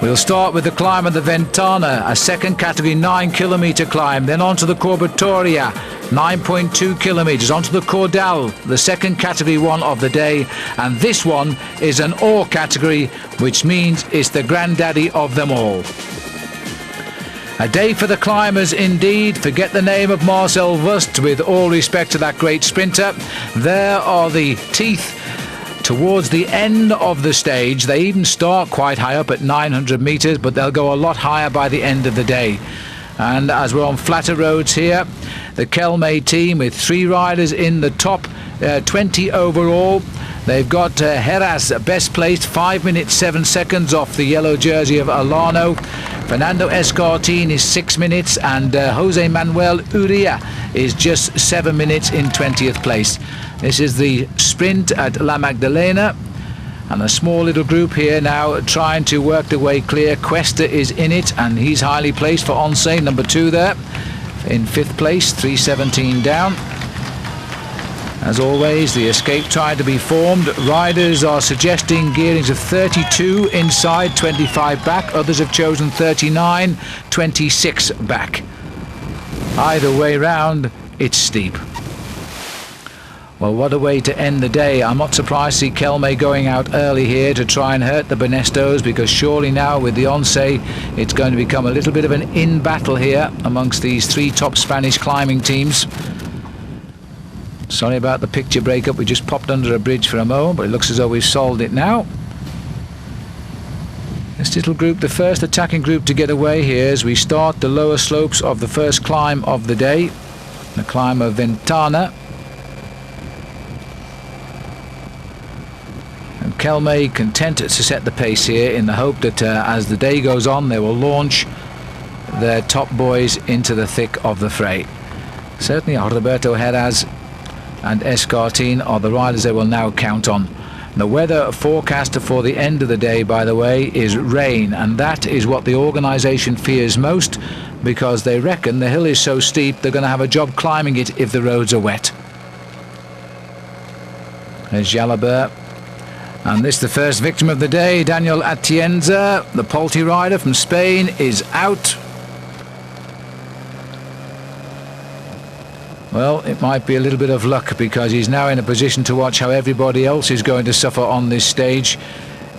We'll start with the climb of the Ventana, a second category 9-kilometre climb, then onto the Corbatoria, 9.2 kilometres, onto the Cordal, the second category one of the day, and this one is an ore category, which means it's the granddaddy of them all. A day for the climbers indeed. Forget the name of Marcel Wust, with all respect to that great sprinter. There are the teeth towards the end of the stage. They even start quite high up at 900 metres, but they'll go a lot higher by the end of the day. And as we're on flatter roads here, the Kelme team with 3 riders in the top 20 overall. They've got Heras best placed, 5 minutes 7 seconds off the yellow jersey of Olano. Fernando Escartin is 6 minutes, and Jose Manuel Uria is just 7 minutes in 20th place. This is the sprint at La Magdalena, and a small little group here now trying to work their way clear. Cuesta is in it, and he's highly placed for Once, number 2 there, in 5th place, 3:17 down. As always, the escape tried to be formed. Riders are suggesting gearings of 32 inside, 25 back. Others have chosen 39, 26 back. Either way round, it's steep. Well, what a way to end the day. I'm not surprised to see Kelme going out early here to try and hurt the Benestos, because surely now with the Once, it's going to become a little bit of an in-battle here amongst these 3 top Spanish climbing teams. Sorry about the picture breakup. We just popped under a bridge for a moment, but it looks as though we've solved it now. This little group, the first attacking group to get away here as we start the lower slopes of the first climb of the day, the climb of Ventana. And Kelme content to set the pace here in the hope that as the day goes on, they will launch their top boys into the thick of the fray. Certainly Roberto Heras and Escartin are the riders they will now count on. The weather forecast for the end of the day, by the way, is rain, and that is what the organisation fears most, because they reckon the hill is so steep they're going to have a job climbing it if the roads are wet. There's Jalabert, and this the first victim of the day. Daniel Atienza, the Polti rider from Spain, is out. Well, it might be a little bit of luck, because he's now in a position to watch how everybody else is going to suffer on this stage.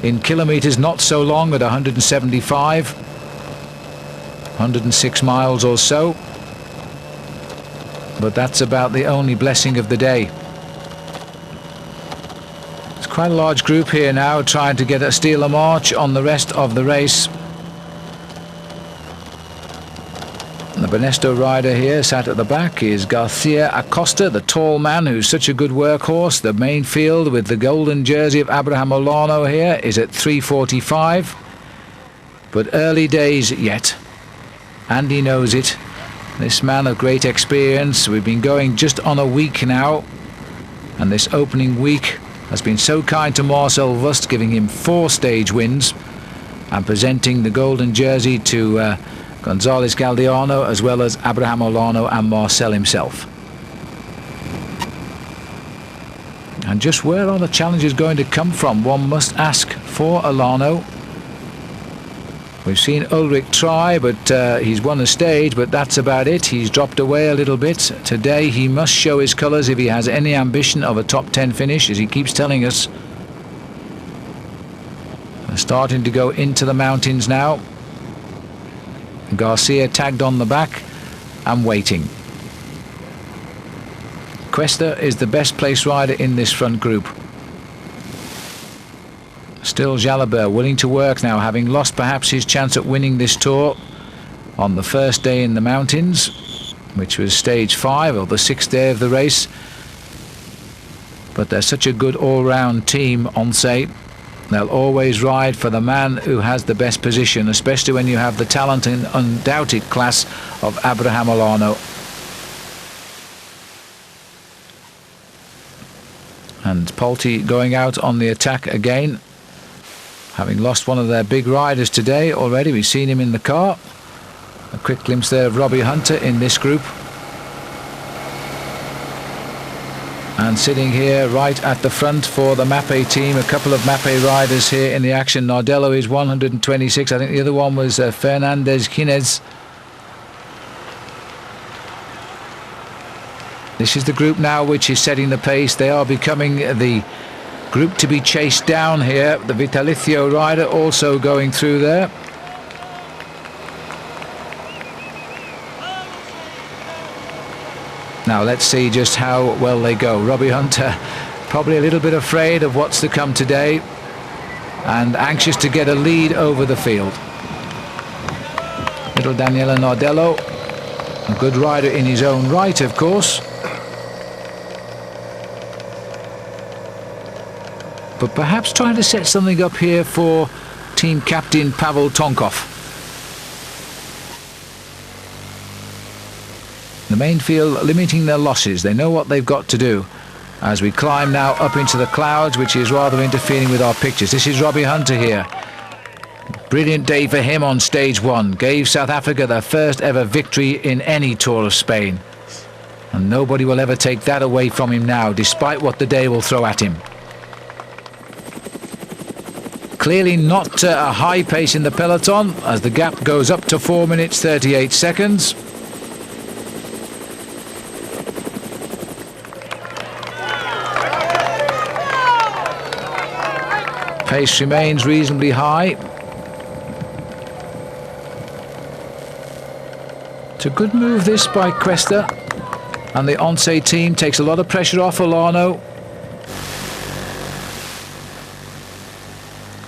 In kilometres, not so long, at 175, 106 miles or so. But that's about the only blessing of the day. It's quite a large group here now trying to steal a march on the rest of the race. The Benesto rider here sat at the back is Garcia Acosta, the tall man who's such a good workhorse. The main field with the golden jersey of Abraham Olano here is at 3:45. But early days yet. Andy knows it. This man of great experience. We've been going just on a week now, and this opening week has been so kind to Marcel Wust, giving him 4 stage wins and presenting the golden jersey to Gonzalez Galdeano, as well as Abraham Olano and Marcel himself. And just where are the challenges going to come from? One must ask for Olano. We've seen Ulrich try, but he's won a stage, but that's about it. He's dropped away a little bit. Today he must show his colours if he has any ambition of a top 10 finish, as he keeps telling us. They're starting to go into the mountains now. Garcia tagged on the back and waiting. Cuesta is the best placed rider in this front group. Still Jalabert willing to work now, having lost perhaps his chance at winning this tour on the first day in the mountains, which was stage 5 or the 6th day of the race. But they're such a good all-round team, Once. They'll always ride for the man who has the best position, especially when you have the talent and undoubted class of Abraham Olano. And Polti going out on the attack again, having lost one of their big riders today already. We've seen him in the car. A quick glimpse there of Robbie Hunter in this group. And sitting here right at the front for the Mapei team, a couple of Mapei riders here in the action. Nardello is 126. I think the other one was Fernandez Ginez. This is the group now which is setting the pace. They are becoming the group to be chased down here. The Vitalicio rider also going through there. Now let's see just how well they go. Robbie Hunter probably a little bit afraid of what's to come today and anxious to get a lead over the field. Little Daniele Nardello, a good rider in his own right, of course, but perhaps trying to set something up here for team captain Pavel Tonkov. The main field limiting their losses. They know what they've got to do. As we climb now up into the clouds, which is rather interfering with our pictures. This is Robbie Hunter here. Brilliant day for him on stage 1. Gave South Africa their first ever victory in any Tour of Spain. And nobody will ever take that away from him now, despite what the day will throw at him. Clearly not a high pace in the peloton, as the gap goes up to 4 minutes 38 seconds. Pace remains reasonably high. It's a good move this by Cuesta, and the Once team takes a lot of pressure off Olano.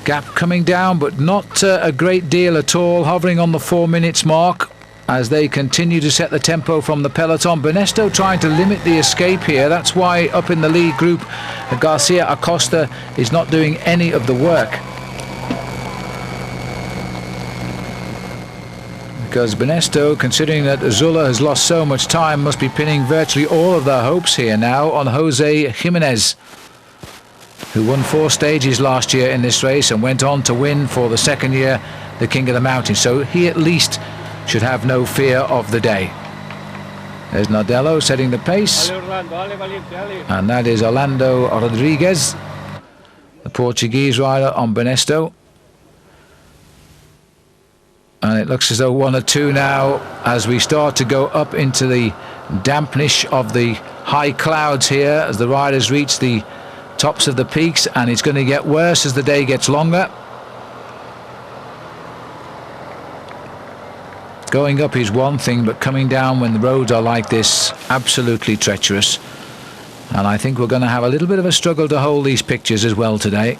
Gap coming down, but not a great deal at all, hovering on the 4 minutes mark as they continue to set the tempo from the peloton. Benesto trying to limit the escape here. That's why up in the lead group Garcia Acosta is not doing any of the work, because Benesto, considering that Azula has lost so much time, must be pinning virtually all of their hopes here now on Jose Jimenez, who won 4 stages last year in this race and went on to win for the second year the King of the Mountains. So he at least should have no fear of the day. There's Nardello setting the pace, and that is Orlando Rodriguez, the Portuguese rider on Benesto. And it looks as though 1 or 2 now as we start to go up into the dampness of the high clouds here as the riders reach the tops of the peaks, and it's going to get worse as the day gets longer. Going up is one thing, but coming down when the roads are like this, absolutely treacherous. And I think we're going to have a little bit of a struggle to hold these pictures as well today.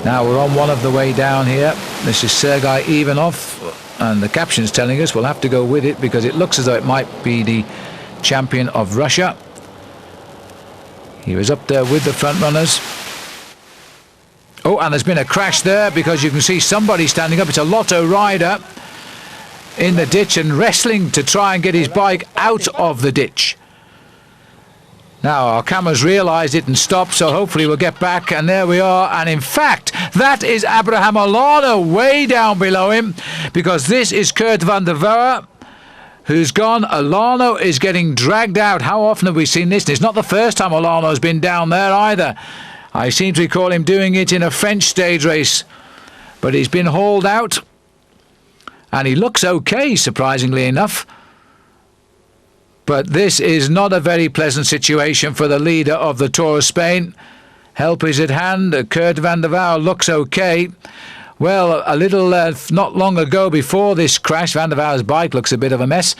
Now we're on one of the way down here. This is Sergei Ivanov, and the caption's telling us we'll have to go with it because it looks as though it might be the champion of Russia. He was up there with the front runners. Oh, and there's been a crash there because you can see somebody standing up. It's a Lotto rider in the ditch and wrestling to try and get his bike out of the ditch. Now, our cameras realised it and stopped, so hopefully we'll get back. And there we are. And in fact, that is Abraham Olano way down below him, because this is Kurt van der Wouwer, who's gone. Olano is getting dragged out. How often have we seen this? It's not the first time Olano's been down there either. I seem to recall him doing it in a French stage race. But he's been hauled out. And he looks okay, surprisingly enough. But this is not a very pleasant situation for the leader of the Tour of Spain. Help is at hand. Kurt van der Wouwer looks okay. Well, a little not long ago before this crash, Van der Wouwer's bike looks a bit of a mess.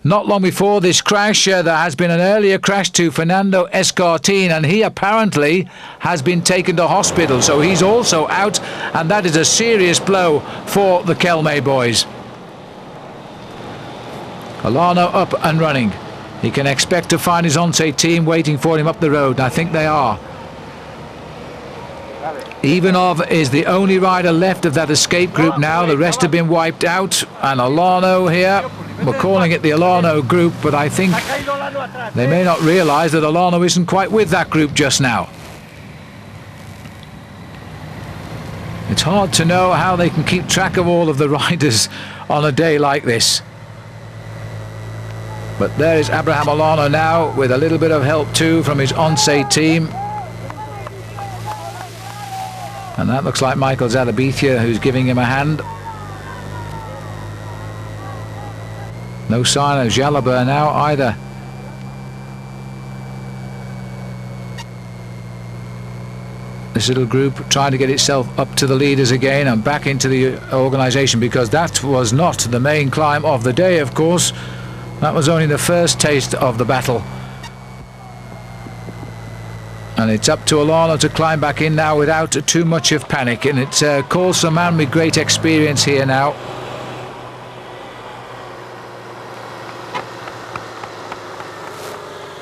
Not long before this crash, there has been an earlier crash to Fernando Escartin, and he apparently has been taken to hospital. So he's also out, and that is a serious blow for the Kelme boys. Olano up and running. He can expect to find his Once team waiting for him up the road. I think they are. Ivanov is the only rider left of that escape group now. The rest have been wiped out. And Olano here. We're calling it the Olano group, but I think they may not realise that Olano isn't quite with that group just now. It's hard to know how they can keep track of all of the riders on a day like this. But there is Abraham Olano now, with a little bit of help too from his Once team. And that looks like Michael Zadabithia, who's giving him a hand. No sign of Jalabert now either. This little group trying to get itself up to the leaders again and back into the organisation, because that was not the main climb of the day, of course. That was only the first taste of the battle. And it's up to Olano to climb back in now without too much of panic. And it calls a man with great experience here now.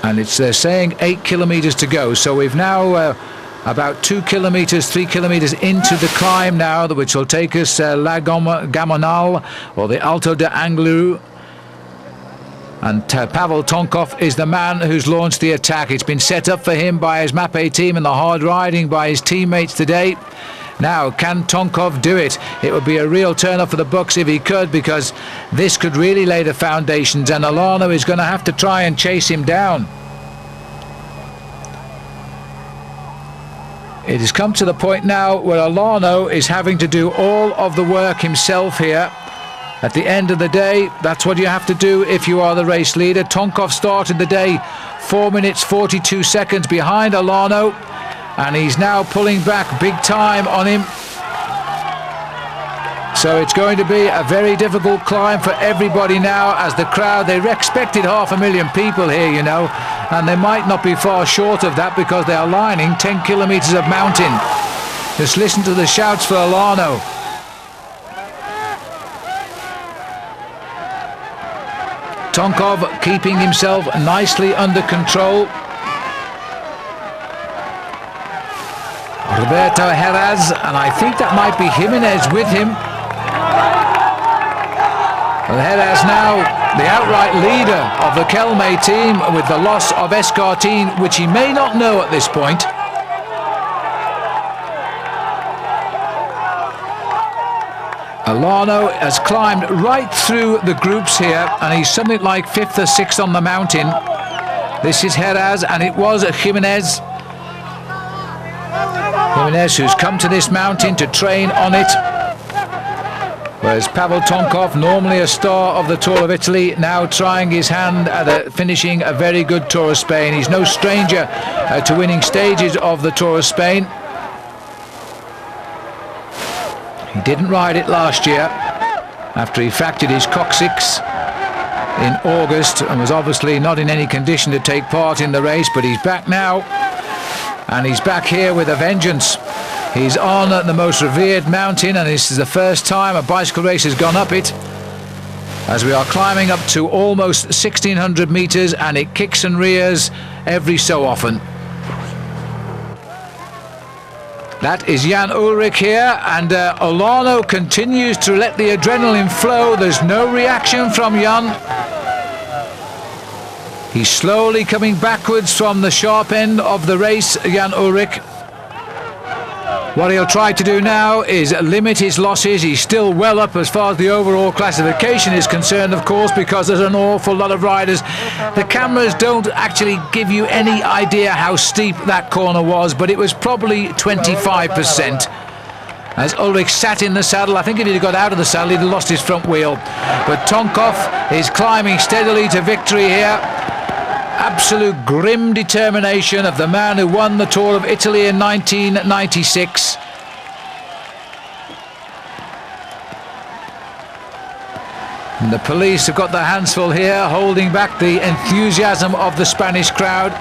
And it's saying 8 kilometres to go. So we've now about 2 kilometres, 3 kilometres into the climb now, which will take us La Gamonal, or the Alto de Angliru. And Pavel Tonkov is the man who's launched the attack. It's been set up for him by his Mapei team and the hard riding by his teammates today. Now, can Tonkov do it? It would be a real turn-up for the Bucks if he could, because this could really lay the foundations, and Olano is going to have to try and chase him down. It has come to the point now where Olano is having to do all of the work himself here. At the end of the day, that's what you have to do if you are the race leader. Tonkov started the day 4 minutes 42 seconds behind Olano, and he's now pulling back big time on him. So it's going to be a very difficult climb for everybody now, as the crowd, they expected 500,000 people here, you know, and they might not be far short of that, because they are lining 10 kilometres of mountain. Just listen to the shouts for Olano. Tonkov keeping himself nicely under control. Roberto Heras, and I think that might be Jimenez with him. Well, Heras now the outright leader of the Kelme team, with the loss of Escartin, which he may not know at this point. Olano has climbed right through the groups here, and he's something like 5th or 6th on the mountain. This is Heras, and it was Jimenez. Jimenez, who's come to this mountain to train on it. Whereas Pavel Tonkov, normally a star of the Tour of Italy, now trying his hand at finishing a very good Tour of Spain. He's no stranger to winning stages of the Tour of Spain. He didn't ride it last year after he fractured his coccyx in August, and was obviously not in any condition to take part in the race, but he's back now, and he's back here with a vengeance. He's on the most revered mountain, and this is the first time a bicycle race has gone up it, as we are climbing up to almost 1,600 metres, and it kicks and rears every so often. That is Jan Ullrich here, and Olano continues to let the adrenaline flow. There's no reaction from Jan. He's slowly coming backwards from the sharp end of the race, Jan Ulrich. What he'll try to do now is limit his losses. He's still well up as far as the overall classification is concerned, of course, because there's an awful lot of riders. The cameras don't actually give you any idea how steep that corner was, but it was probably 25%. As Ulrich sat in the saddle, I think if he'd got out of the saddle, he'd have lost his front wheel. But Tonkov is climbing steadily to victory here. Absolute grim determination of the man who won the Tour of Italy in 1996. And the police have got their hands full here, holding back the enthusiasm of the Spanish crowd.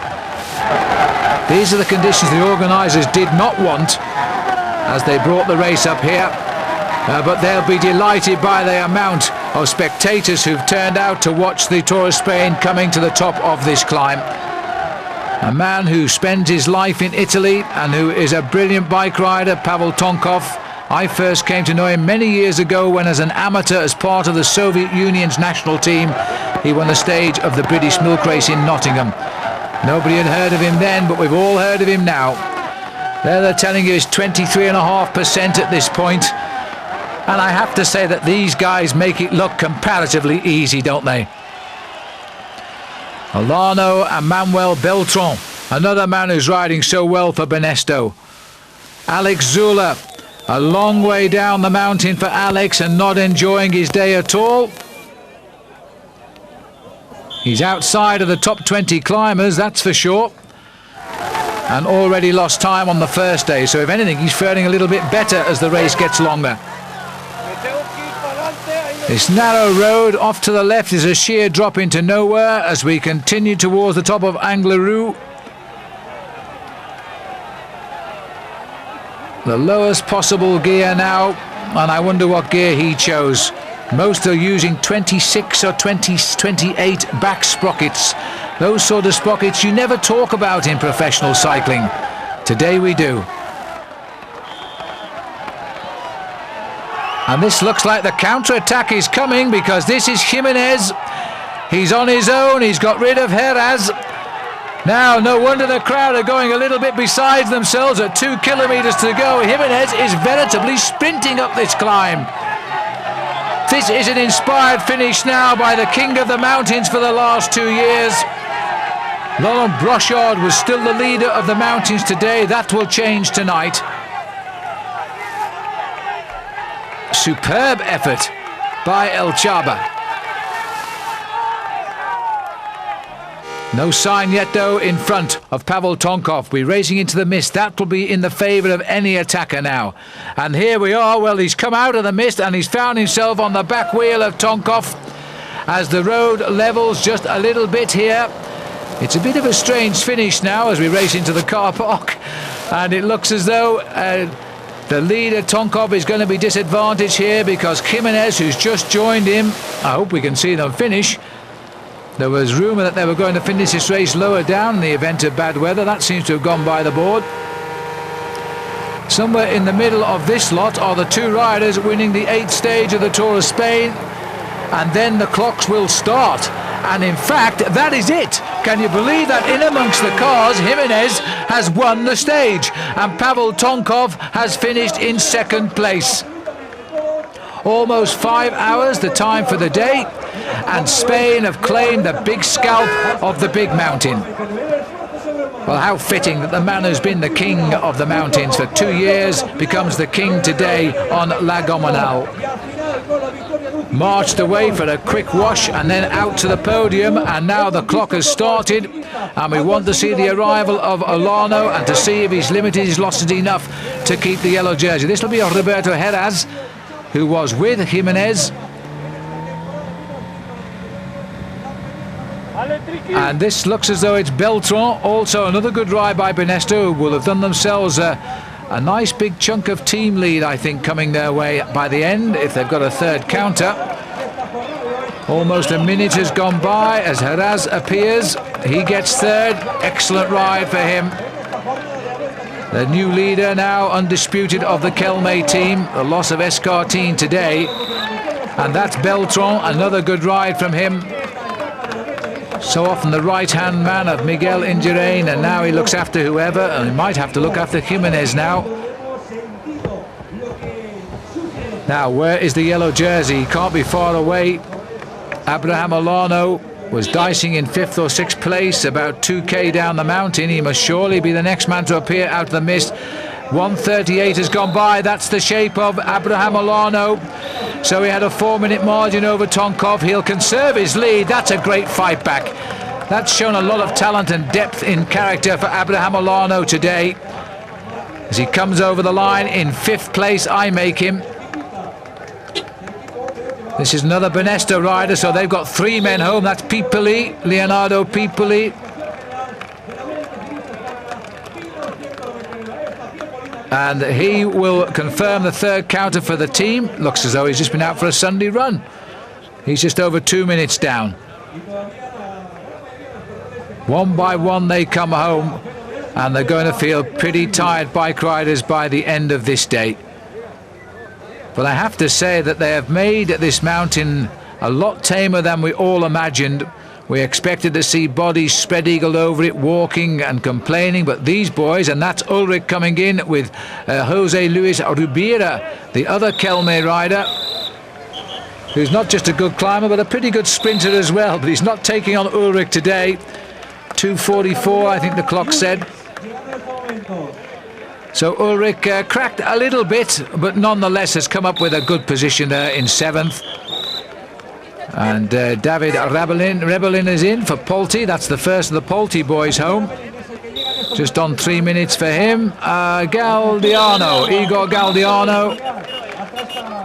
These are the conditions the organisers did not want as they brought the race up here. But they'll be delighted by the amount of spectators who've turned out to watch the Tour of Spain coming to the top of this climb. A man who spends his life in Italy and who is a brilliant bike rider, Pavel Tonkov. I first came to know him many years ago when, as an amateur, as part of the Soviet Union's national team, he won the stage of the British Milk Race in Nottingham. Nobody had heard of him then, but we've all heard of him now. They're telling you it's 23.5% at this point. And I have to say that these guys make it look comparatively easy, don't they? Olano and Manuel Beltran, another man who's riding so well for Banesto. Alex Zula, a long way down the mountain for Alex and not enjoying his day at all. He's outside of the top 20 climbers, that's for sure. And already lost time on the first day, so if anything, he's faring a little bit better as the race gets longer. This narrow road off to the left is a sheer drop into nowhere as we continue towards the top of Anglerou. The lowest possible gear now, and I wonder what gear he chose. Most are using 26 or 28 back sprockets. Those sort of sprockets you never talk about in professional cycling. Today we do. And this looks like the counter-attack is coming, because this is Jimenez. He's on his own, he's got rid of Heras. Now, no wonder the crowd are going a little bit beside themselves at 2 kilometers to go. Jimenez is veritably sprinting up this climb. This is an inspired finish now by the king of the mountains for the last 2 years. Laurent Brochard was still the leader of the mountains today. That will change tonight. Superb effort by El Chaba. No sign yet, though, in front of Pavel Tonkov. We're racing into the mist. That will be in the favour of any attacker now. And here we are. Well, he's come out of the mist and he's found himself on the back wheel of Tonkov as the road levels just a little bit here. It's a bit of a strange finish now as we race into the car park. And it looks as though the leader, Tonkov, is going to be disadvantaged here because Jimenez, who's just joined him, I hope we can see them finish. There was rumour that they were going to finish this race lower down in the event of bad weather. That seems to have gone by the board. Somewhere in the middle of this lot are the two riders winning the 8th stage of the Tour of Spain. And then the clocks will start. And in fact, that is it. Can you believe that in amongst the cars, Jimenez has won the stage and Pavel Tonkov has finished in 2nd place. Almost 5 hours, the time for the day, and Spain have claimed the big scalp of the big mountain. Well, how fitting that the man who's been the king of the mountains for 2 years becomes the king today on La Gomonal. Marched away for a quick wash and then out to the podium, and now the clock has started and we want to see the arrival of Olano and to see if he's limited his losses enough to keep the yellow jersey. This will be Roberto Heras, who was with Jimenez. And this looks as though it's Beltran, also another good ride by Banesto, who will have done themselves a nice big chunk of team lead, I think, coming their way by the end, if they've got a third counter. Almost a minute has gone by as Heras appears. He gets third. Excellent ride for him. The new leader now undisputed of the Kelme team. The loss of Escartine today. And that's Beltran, another good ride from him. So often the right-hand man of Miguel Indurain, and now he looks after whoever, and he might have to look after Jimenez now. Now, where is the yellow jersey? He can't be far away. Abraham Olano was dicing in 5th or 6th place, about 2k down the mountain. He must surely be the next man to appear out of the mist. 1:38 has gone by. That's the shape of Abraham Olano. So he had a 4-minute margin over Tonkov. He'll conserve his lead. That's a great fight back. That's shown a lot of talent and depth in character for Abraham Olano today. As he comes over the line in 5th place, I make him. This is another Banesto rider, so they've got 3 men home. That's Pipoli, Leonardo Pipoli. And he will confirm the 3rd counter for the team. Looks as though he's just been out for a Sunday run. He's just over 2 minutes down. One by one they come home, and they're going to feel pretty tired bike riders by the end of this day. But I have to say that they have made this mountain a lot tamer than we all imagined. We expected to see bodies spread-eagled over it, walking and complaining, but these boys, and that's Ulrich coming in with Jose Luis Rubira, the other Kelme rider, who's not just a good climber but a pretty good sprinter as well, but he's not taking on Ulrich today. 2:44 I think the clock said. So Ulrich cracked a little bit, but nonetheless has come up with a good position there in 7th. And David Rebellin is in for Polti. That's the first of the Polti boys home. Just on 3 minutes for him. Galdiano, Igor Galdiano.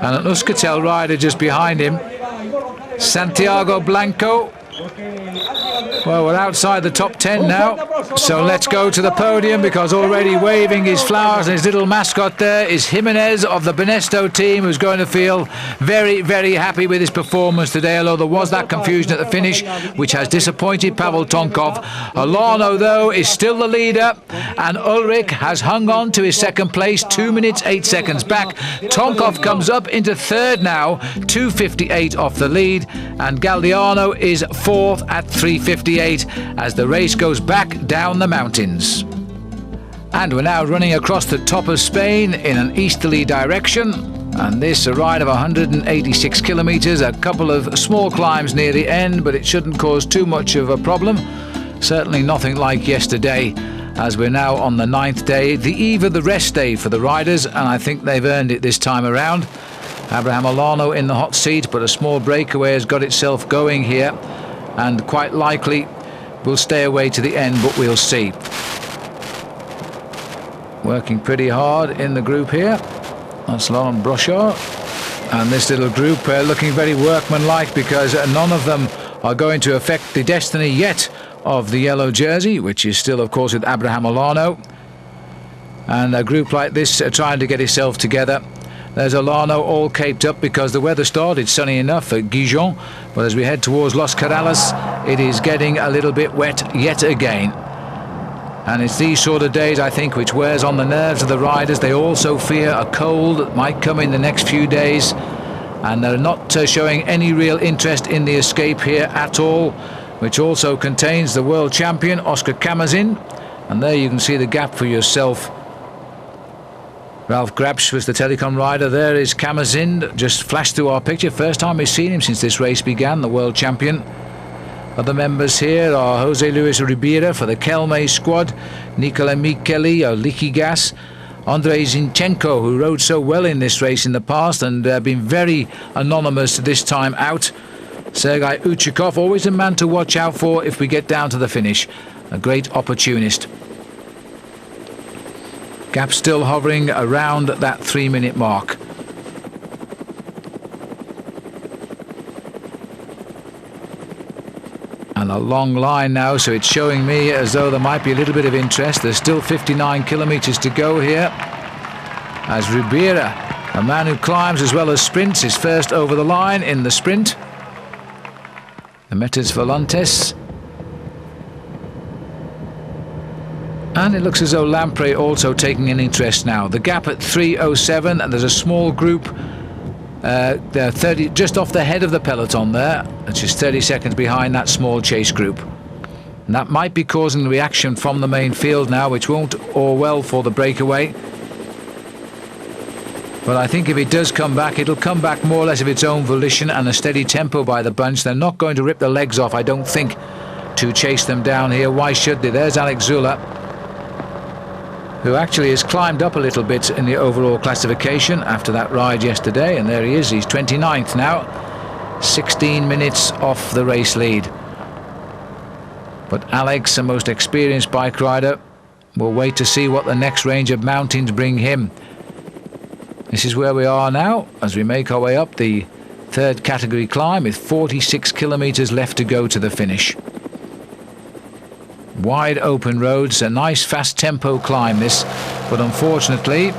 And an Euskaltel rider just behind him. Santiago Blanco. Well, we're outside the top 10 now, so let's go to the podium, because already waving his flowers and his little mascot there is Jimenez of the Banesto team, who's going to feel very, very happy with his performance today, although there was that confusion at the finish which has disappointed Pavel Tonkov. Olano, though, is still the leader, and Ulrich has hung on to his 2nd place, 2 minutes 8 seconds back. Tonkov comes up into 3rd now, 2:58 off the lead, and Galdiano is 4th at 3:58 as the race goes back down the mountains. And we're now running across the top of Spain in an easterly direction, and this a ride of 186 kilometers, a couple of small climbs near the end, but it shouldn't cause too much of a problem. Certainly nothing like yesterday, as we're now on the 9th day, the eve of the rest day for the riders, and I think they've earned it this time around. Abraham Olano in the hot seat, but a small breakaway has got itself going here, and quite likely will stay away to the end, but we'll see. Working pretty hard in the group here. That's Laurent Brochard. And this little group looking very workmanlike, because none of them are going to affect the destiny yet of the yellow jersey, which is still, of course, with Abraham Olano. And a group like this trying to get itself together. There's Olano all caped up because the weather started sunny enough at Gijon, but as we head towards Los Corrales, it is getting a little bit wet yet again. And it's these sort of days, I think, which wears on the nerves of the riders. They also fear a cold that might come in the next few days, and they're not showing any real interest in the escape here at all, which also contains the world champion Oscar Kamazin. And there you can see the gap for yourself. Ralph Grabsch was the telecom rider. There is Kamazin, just flashed through our picture. First time we've seen him since this race began, the world champion. Other members here are Jose Luis Ribera for the Kelme squad, Nicola Micheli of Liquigas, Andrei Zinchenko, who rode so well in this race in the past and been very anonymous this time out. Sergei Uchikov, always a man to watch out for if we get down to the finish. A great opportunist. Gap still hovering around that 3-minute mark. And a long line now, so it's showing me as though there might be a little bit of interest. There's still 59 kilometers to go here, as Ribera, a man who climbs as well as sprints, is first over the line in the sprint. The Metas Volantes. And it looks as though Lampre also taking an interest now. The gap at 3:07, and there's a small group They're 30, just off the head of the peloton there, which is 30 seconds behind that small chase group. And that might be causing the reaction from the main field now, which won't all well for the breakaway. But I think if it does come back, it'll come back more or less of its own volition and a steady tempo by the bunch. They're not going to rip the legs off, I don't think, to chase them down here. Why should they? There's Alex Zula, who actually has climbed up a little bit in the overall classification after that ride yesterday. And there he is, he's 29th now, 16 minutes off the race lead. But Alex, the most experienced bike rider, will wait to see what the next range of mountains bring him. This is where we are now as we make our way up the third category climb with 46 kilometers left to go to the finish. Wide open roads, a nice fast tempo climb this, but unfortunately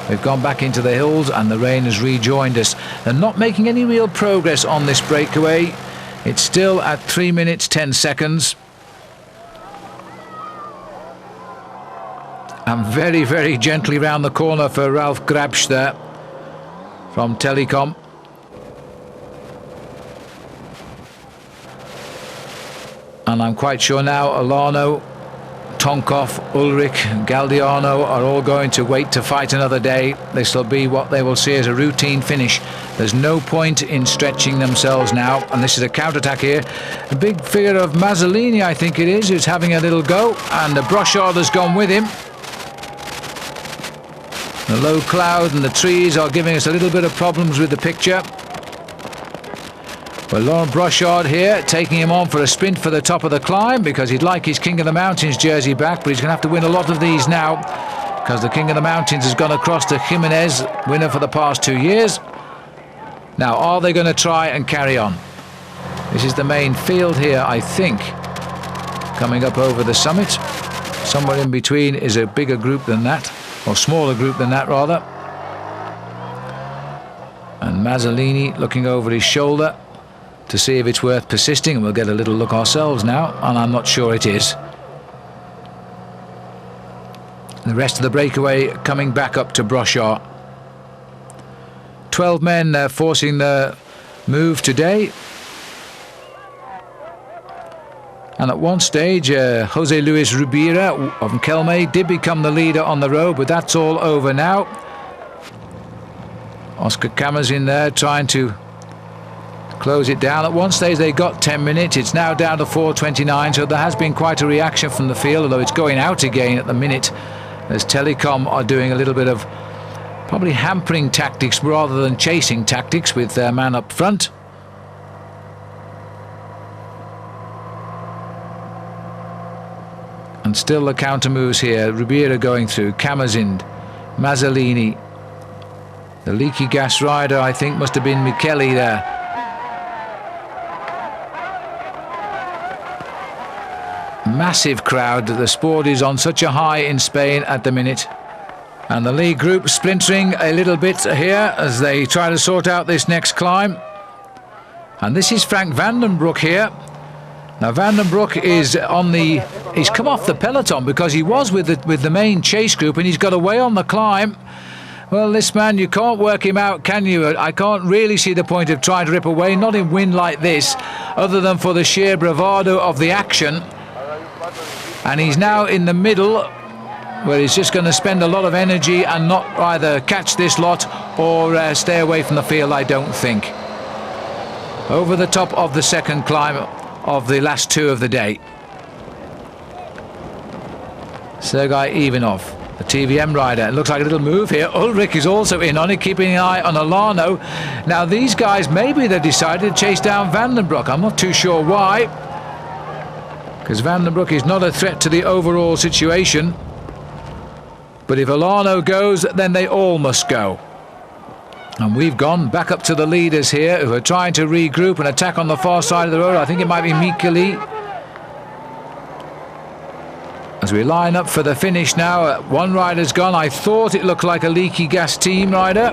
we've gone back into the hills and the rain has rejoined us. They're not making any real progress on this breakaway. It's still at 3 minutes 10 seconds. And very, very gently round the corner for Ralf Grabsch there from Telecom. And I'm quite sure now Alano, Tonkov, Ulrich, Galdiano are all going to wait to fight another day. This will be what they will see as a routine finish. There's no point in stretching themselves now. And this is a counter-attack here. A big figure of Mazzolini, I think it is, who's having a little go. And the Brochard has gone with him. The low cloud and the trees are giving us a little bit of problems with the picture. But Laurent Brochard here taking him on for a sprint for the top of the climb because he'd like his King of the Mountains jersey back, but he's going to have to win a lot of these now because the King of the Mountains has gone across to Jimenez, winner for the past 2 years. Now, are they going to try and carry on? This is the main field here, I think, coming up over the summit. Somewhere in between is a bigger group than that, or smaller group than that rather. And Mazzolini looking over his shoulder to see if it's worth persisting, and we'll get a little look ourselves now, and I'm not sure it is. The rest of the breakaway coming back up to Brochard. 12 men forcing the move today. And at one stage, Jose Luis Rubira of Kelme did become the leader on the road, but that's all over now. Oscar Camas in there trying to close it down. At one stage they got 10 minutes. It's now down to 4:29, so there has been quite a reaction from the field, although it's going out again at the minute as Telecom are doing a little bit of probably hampering tactics rather than chasing tactics with their man up front. And still the counter moves here. Rubira going through, Camazind, Mazzolini. The leaky gas rider, I think, must have been Michele there. Massive crowd. The sport is on such a high in Spain at the minute. And the lead group splintering a little bit here as they try to sort out this next climb. And this is Frank Vandenbroek here. Now Vandenbroek is on the... He's come off the peloton because he was with the main chase group and he's got away on the climb. Well, this man, you can't work him out, can you? I can't really see the point of trying to rip away, not in wind like this, other than for the sheer bravado of the action. And he's now in the middle, where he's just going to spend a lot of energy and not either catch this lot or stay away from the field, I don't think. Over the top of the second climb of the last two of the day. Sergei Ivanov, the TVM rider. It looks like a little move here. Ulrich is also in on it, keeping an eye on Alano. Now these guys, maybe they decided to chase down Vandenbroek. I'm not too sure why, because Vandenbroek is not a threat to the overall situation. But if Alano goes, then they all must go. And we've gone back up to the leaders here, who are trying to regroup and attack on the far side of the road. I think it might be Michele. As we line up for the finish now, one rider's gone. I thought it looked like a leaky gas team rider.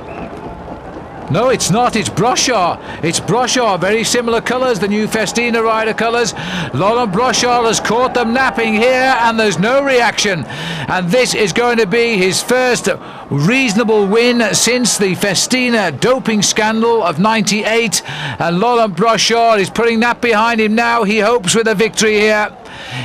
No, it's not. It's Brochard. It's Brochard. Very similar colours, the new Festina rider colours. Laurent Brochard has caught them napping here, and there's no reaction. And this is going to be his first reasonable win since the Festina doping scandal of '98. And Laurent Brochard is putting that behind him now. He hopes with a victory here.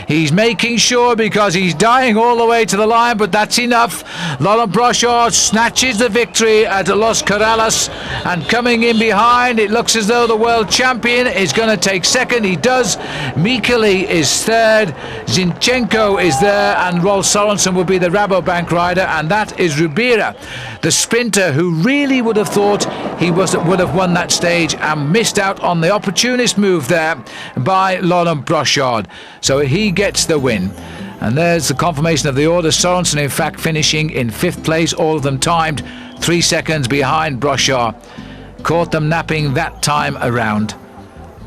He's making sure, because he's dying all the way to the line, but that's enough. Laurent Brochard snatches the victory at Los Corrales, and coming in behind, it looks as though the world champion is going to take second. He does. Mikeli is third, Zinchenko is there, and Rolf Sorensen will be the Rabobank rider, and that is Ribera, the sprinter who really would have thought he would have won that stage and missed out on the opportunist move there by Laurent Brochard. So he gets the win. And there's the confirmation of the order. Sorensen, in fact, finishing in 5th place, all of them timed 3 seconds behind Brochard. Caught them napping that time around.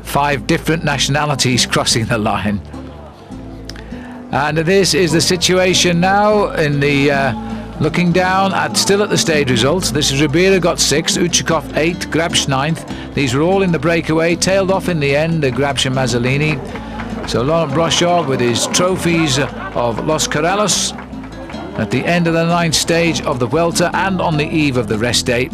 5 different nationalities crossing the line. And this is the situation now in the looking down at still at the stage results. This is Ribera got 6th, Uchikov 8th, Grabsch 9th. These were all in the breakaway, tailed off in the end, Grabsch and Mazzolini. So Laurent Brochard with his trophies of Los Corrales at the end of the 9th stage of the Vuelta and on the eve of the rest day.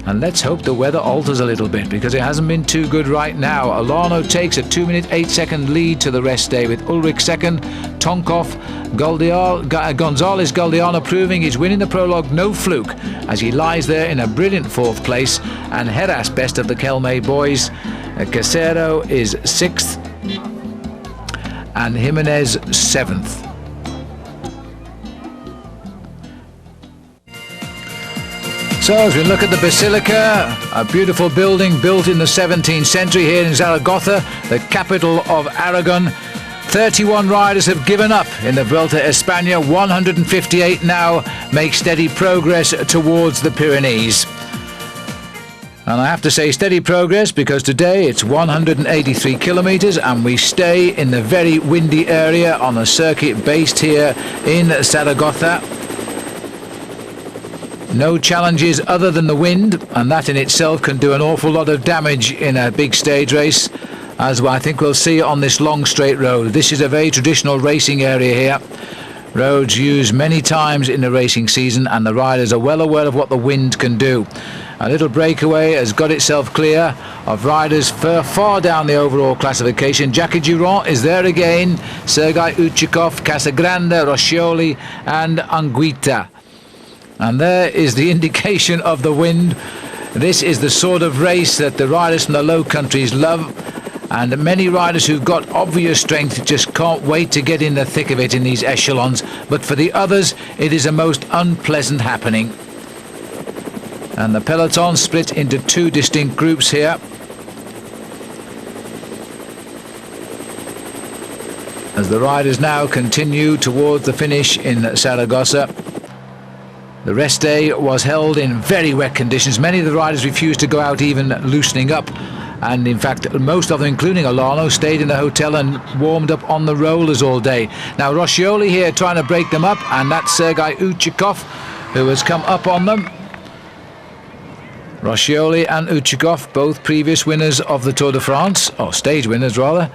And let's hope the weather alters a little bit, because it hasn't been too good right now. Alano takes a 2-minute 8-second lead to the rest day, with Ulrich second, Tonkov, Gonzalez Galdiano proving he's winning the prologue no fluke, as he lies there in a brilliant 4th place, and Heras, best of the Kelme boys. Casero is 6th and Jimenez 7th. So as we look at the Basilica, a beautiful building built in the 17th century here in Zaragoza, the capital of Aragon. 31 riders have given up in the Vuelta Espana. 158 now make steady progress towards the Pyrenees. And I have to say steady progress, because today it's 183 kilometres and we stay in the very windy area on a circuit based here in Zaragoza. No challenges other than the wind, and that in itself can do an awful lot of damage in a big stage race, as I think we'll see on this long straight road. This is a very traditional racing area here. Roads used many times in the racing season, and the riders are well aware of what the wind can do. A little breakaway has got itself clear of riders far down the overall classification. Jackie Durand is there again, Sergei Uchikov, Casagrande, Roscioli and Anguita. And there is the indication of the wind. This is the sort of race that the riders from the Low Countries love, and many riders who've got obvious strength just can't wait to get in the thick of it in these echelons. But for the others, it is a most unpleasant happening. And the peloton split into 2 distinct groups here. As the riders now continue towards the finish in Zaragoza. The rest day was held in very wet conditions. Many of the riders refused to go out even loosening up. And in fact, most of them, including Alano, stayed in the hotel and warmed up on the rollers all day. Now Roscioli here trying to break them up, and that's Sergei Uchikov who has come up on them. Roscioli and Uchikov, both previous winners of the Tour de France, or stage winners rather.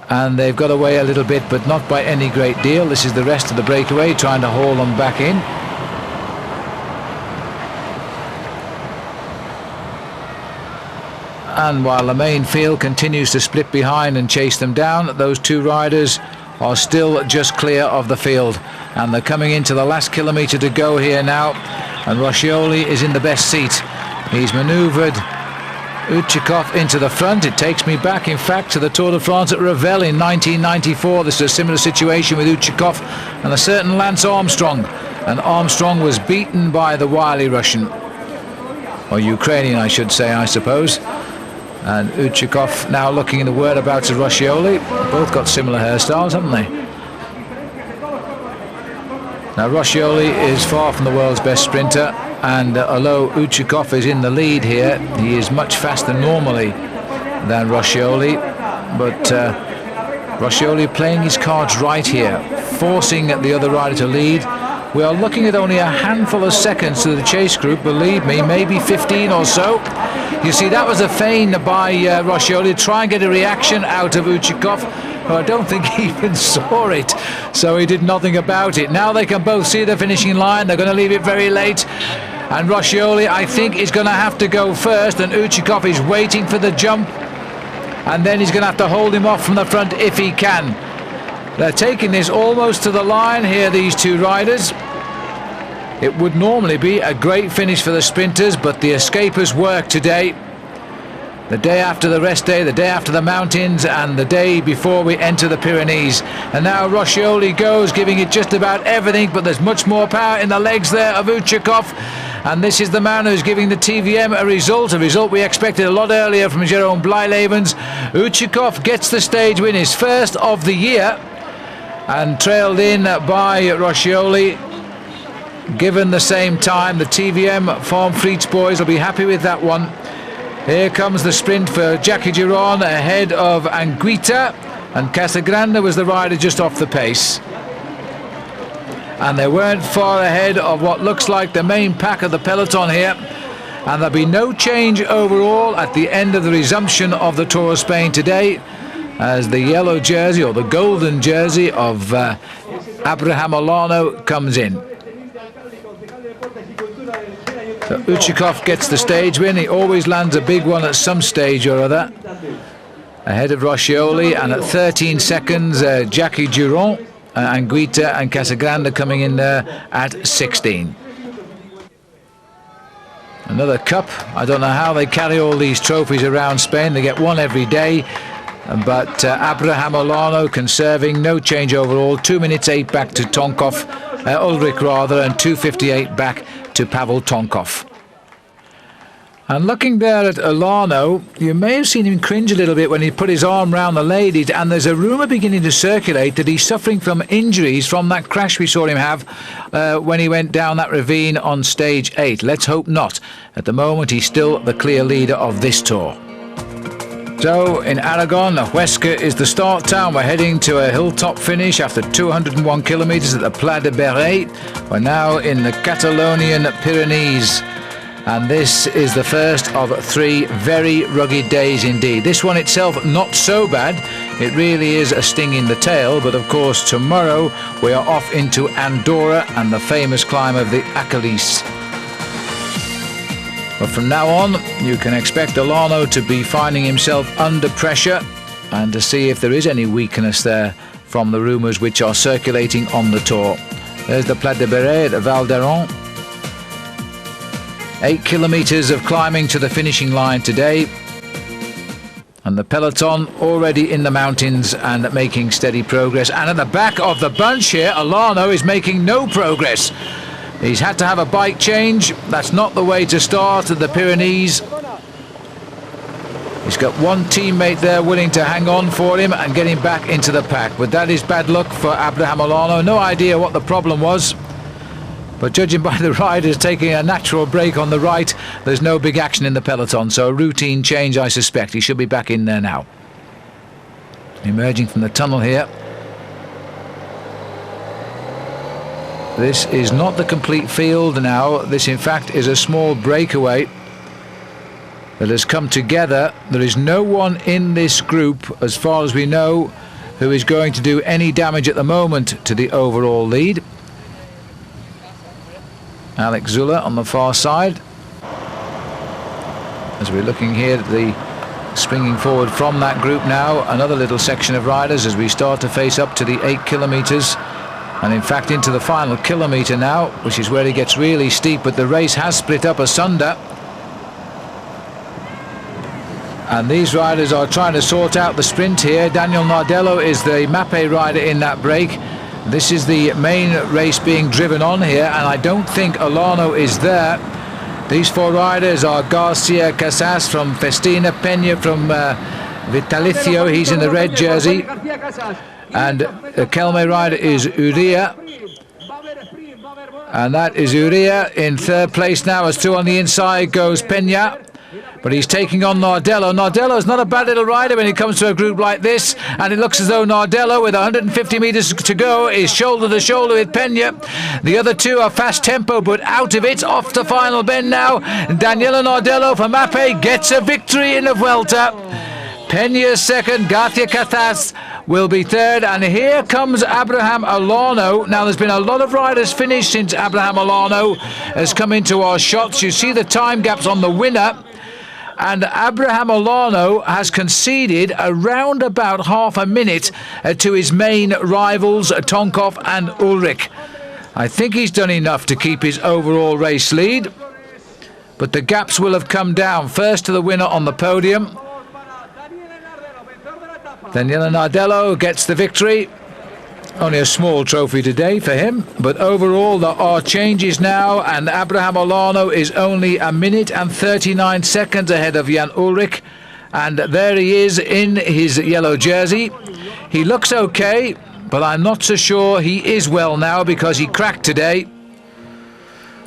And they've got away a little bit, but not by any great deal. This is the rest of the breakaway, trying to haul them back in. And while the main field continues to split behind and chase them down, those 2 riders are still just clear of the field. And they're coming into the last kilometre to go here now. And Roscioli is in the best seat. He's manoeuvred Uchikov into the front. It takes me back, in fact, to the Tour de France at Revel in 1994. This is a similar situation with Uchikov and a certain Lance Armstrong. And Armstrong was beaten by the wily Russian. Or Ukrainian, I should say, I suppose. And Uchikov now looking in the whereabouts of Roscioli. Both got similar hairstyles, haven't they? Now Roscioli is far from the world's best sprinter, and although Uchikov is in the lead here, he is much faster normally than Roscioli. But Roscioli playing his cards right here, forcing the other rider to lead, We are looking at only a handful of seconds to the chase group, believe me, maybe 15 or so. You see, that was a feign by Roscioli to try and get a reaction out of Uchikov, who I don't think he even saw it, so he did nothing about it. Now they can both see the finishing line. They're going to leave it very late, and Roscioli, I think, is going to have to go first, and Uchikov is waiting for the jump, and then he's going to have to hold him off from the front if he can. They're taking this almost to the line here, these two riders. It would normally be a great finish for the sprinters, but the escapers work today. The day after the rest day, the day after the mountains, and the day before we enter the Pyrenees. And now Roscioli goes, giving it just about everything, but there's much more power in the legs there of Uchikov. And this is the man who's giving the TVM a result we expected a lot earlier from Jerome Blijlevens. Uchikov gets the stage win, his first of the year, and trailed in by Roscioli. Given the same time, the TVM Farm Fleets boys will be happy with that one. Here comes the sprint for Jackie Giron ahead of Anguita, and Casagrande was the rider just off the pace. And they weren't far ahead of what looks like the main pack of the peloton here. And there'll be no change overall at the end of the resumption of the Tour of Spain today, as the yellow jersey, or the golden jersey, of Abraham Olano comes in. So Uchikov gets the stage win. He always lands a big one at some stage or other, ahead of Roscioli, and at 13 seconds Jackie Giron, Anguita and Casagrande coming in there at 16. Another cup. I don't know how they carry all these trophies around Spain. They get one every day, but Abraham Olano conserving, no change overall. 2 minutes 8 back to Tonkov, Ulrich rather, and 2:58 back to Pavel Tonkov. And looking there at Olano, you may have seen him cringe a little bit when he put his arm round the ladies, and there's a rumour beginning to circulate that he's suffering from injuries from that crash we saw him have when he went down that ravine on stage 8. Let's hope not. At the moment, he's still the clear leader of this tour. So in Aragon, Huesca is the start town. We're heading to a hilltop finish after 201 kilometres at the Pla de Beret. We're now in the Catalonian Pyrenees, and this is the first of 3 very rugged days indeed. This one itself not so bad. It really is a sting in the tail, but of course tomorrow we are off into Andorra and the famous climb of the Acalice. But from now on, you can expect Olano to be finding himself under pressure, and to see if there is any weakness there from the rumours which are circulating on the tour. There's the Pla de Beret at Val d'Aron. 8 kilometres of climbing to the finishing line today, and the peloton already in the mountains and making steady progress. And at the back of the bunch here, Olano is making no progress. He's had to have a bike change. That's not the way to start at the Pyrenees. He's got one teammate there willing to hang on for him and get him back into the pack. But that is bad luck for Abraham Olano. No idea what the problem was, but judging by the riders taking a natural break on the right, there's no big action in the peloton. So a routine change, I suspect. He should be back in there now. Emerging from the tunnel here. This is not the complete field now. This in fact is a small breakaway that has come together. There is no one in this group, as far as we know, who is going to do any damage at the moment to the overall lead. Alex Zula on the far side. As we're looking here at the springing forward from that group now, another little section of riders as we start to face up to the 8 kilometres. And in fact into the final kilometre now, which is where it gets really steep, but the race has split up asunder. And these riders are trying to sort out the sprint here. Daniel Nardello is the Mappe rider in that break. This is the main race being driven on here, and I don't think Olano is there. These 4 riders are Garcia Casas from Festina, Peña from Vitalicio, he's in the red jersey, and the Kelme rider is Uria, and that is Uria in 3rd place now, as 2 on the inside goes Peña. But he's taking on Nardello. Nardello's not a bad little rider when it comes to a group like this, and it looks as though Nardello, with 150 metres to go, is shoulder to shoulder with Pena. The other two are fast tempo, but out of it, off the final bend now. Daniele Nardello for Mappe gets a victory in the Vuelta. Pena second, Garcia Cathas will be third, and here comes Abraham Olano. Now, there's been a lot of riders finished since Abraham Olano has come into our shots. You see the time gaps on the winner. And Abraham Olano has conceded around about half a minute to his main rivals, Tonkov and Ulrich. I think he's done enough to keep his overall race lead. But the gaps will have come down. First to the winner on the podium. Daniele Nardello gets the victory. Only a small trophy today for him, but overall there are changes now, and Abraham Olano is only 1 minute and 39 seconds ahead of Jan Ulrich, and there he is in his yellow jersey. He looks okay, but I'm not so sure he is well now because he cracked today.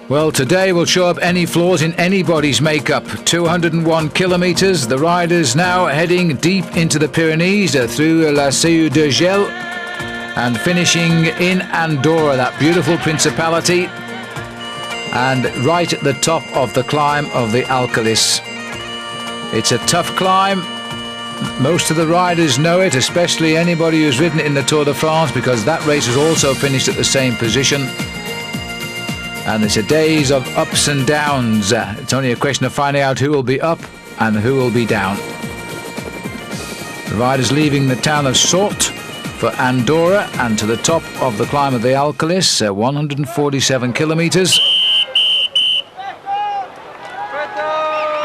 Well, today will show up any flaws in anybody's makeup. 201 kilometres, the riders now heading deep into the Pyrenees through La Seu d'Urgell, and finishing in Andorra, that beautiful principality, and right at the top of the climb of the Alcalis. It's a tough climb. Most of the riders know it, especially anybody who's ridden it in the Tour de France, because that race was also finished at the same position. And it's a days of ups and downs. It's only a question of finding out who will be up and who will be down. The riders leaving the town of Sort for Andorra and to the top of the climb of the Alcalis, 147 kilometres.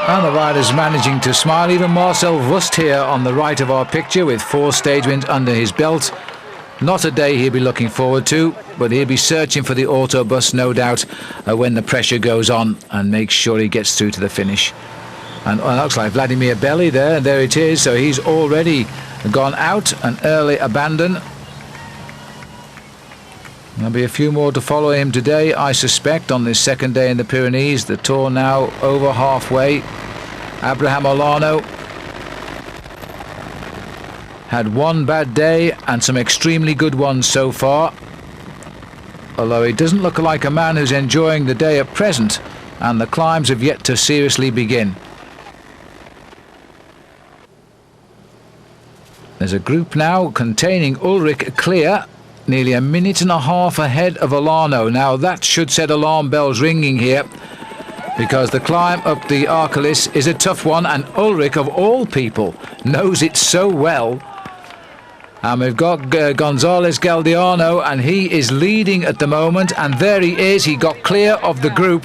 And the riders managing to smile. Even Marcel Wust here on the right of our picture with 4 stage wins under his belt. Not a day he'll be looking forward to, but he'll be searching for the autobus, no doubt, when the pressure goes on, and make sure he gets through to the finish. And it looks like Vladimir Belli there, and there it is. So he's already gone out, an early abandon. There'll be a few more to follow him today, I suspect, on this second day in the Pyrenees. The Tour now over halfway. Abraham Olano had one bad day and some extremely good ones so far, although he doesn't look like a man who's enjoying the day at present, and the climbs have yet to seriously begin. There's a group now containing Ulrich clear, nearly 1.5 minutes ahead of Olano. Now that should set alarm bells ringing here, because the climb up the Alcalis is a tough one, and Ulrich, of all people, knows it so well. And we've got Gonzalez Galdeano, and he is leading at the moment, and there he is. He got clear of the group.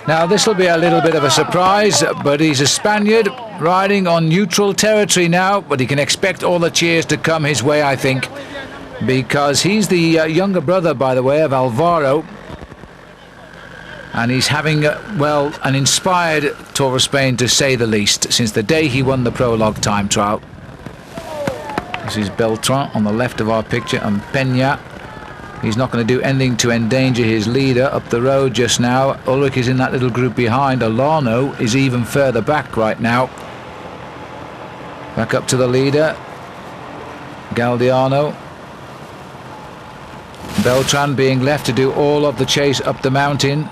Now this will be a little bit of a surprise, but he's a Spaniard riding on neutral territory now, but he can expect all the cheers to come his way, I think, because he's the younger brother, by the way, of Alvaro, and he's having, well, an inspired Tour of Spain, to say the least, since the day he won the prologue time trial. This is Beltran on the left of our picture, and Pena. He's not going to do anything to endanger his leader up the road just now. Ulrich is in that little group behind. Olano is even further back right now. Back up to the leader, Galdeano. Beltran being left to do all of the chase up the mountain.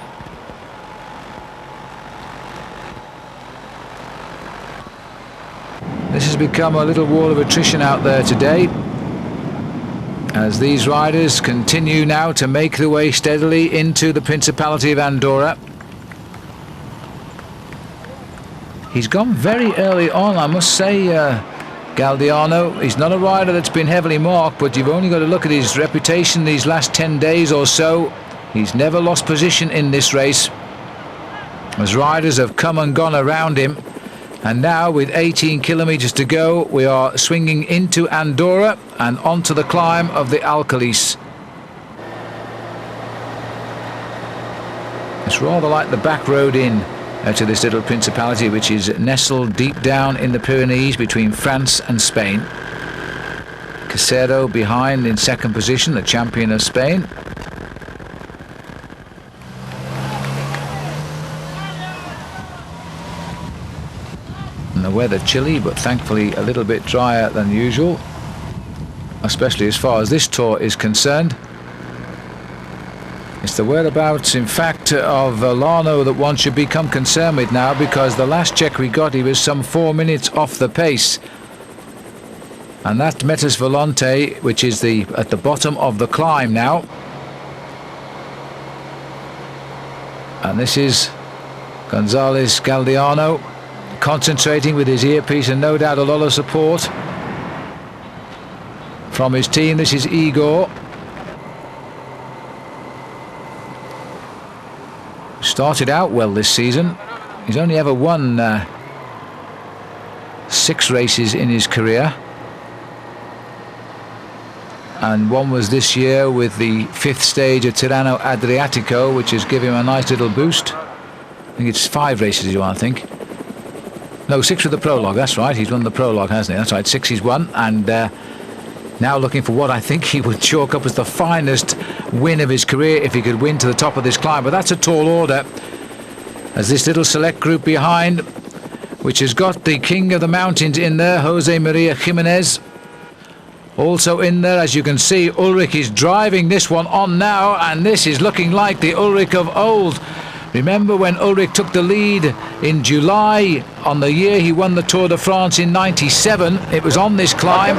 This has become a little wall of attrition out there today, as these riders continue now to make their way steadily into the Principality of Andorra. He's gone very early on, I must say, Galdeano. He's not a rider that's been heavily marked, but you've only got to look at his reputation these last 10 days or so. He's never lost position in this race, as riders have come and gone around him. And now, with 18 kilometres to go, we are swinging into Andorra and onto the climb of the Alcalis. It's rather like the back road in to this little principality, which is nestled deep down in the Pyrenees between France and Spain. Casero behind in second position, the champion of Spain. And the weather chilly, but thankfully a little bit drier than usual, especially as far as this tour is concerned. It's the whereabouts, in fact, of Lano that one should become concerned with now, because the last check we got, he was some 4 minutes off the pace. And that Metas Volante, which is at the bottom of the climb now. And this is Gonzalez Galdeano, concentrating with his earpiece, and no doubt a lot of support from his team. This is Igor. Started out well this season. He's only ever won 6 races in his career, and one was this year with the 5th stage at Tirreno Adriatico, which has given him a nice little boost. I think it's 5 races he won, I think. No, 6 with the prologue, that's right. He's won the prologue, hasn't he? That's right, 6 he's won. And now looking for what I think he would chalk up as the finest win of his career if he could win to the top of this climb. But that's a tall order, as this little select group behind, which has got the king of the mountains in there, Jose Maria Jimenez. Also in there, as you can see, Ulrich is driving this one on now, and this is looking like the Ulrich of old. Remember when Ulrich took the lead in July on the year he won the Tour de France in '97? It was on this climb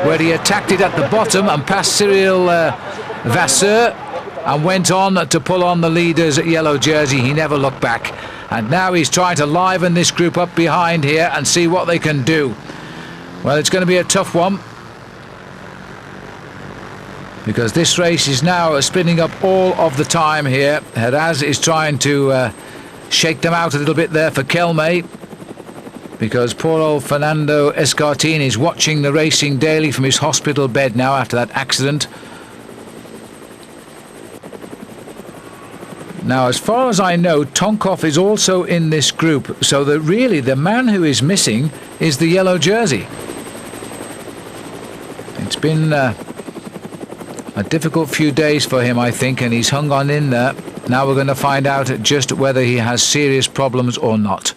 where he attacked it at the bottom and passed Cyril Vasseur and went on to pull on the leaders at yellow jersey. He never looked back, and now he's trying to liven this group up behind here and see what they can do. Well, it's going to be a tough one, because this race is now spinning up all of the time here. Heraz is trying to shake them out a little bit there for Kelme, because poor old Fernando Escartin is watching the racing daily from his hospital bed now after that accident. Now, as far as I know, Tonkov is also in this group, so that really the man who is missing is the yellow jersey. It's been a difficult few days for him, I think, and he's hung on in there. Now we're going to find out just whether he has serious problems or not.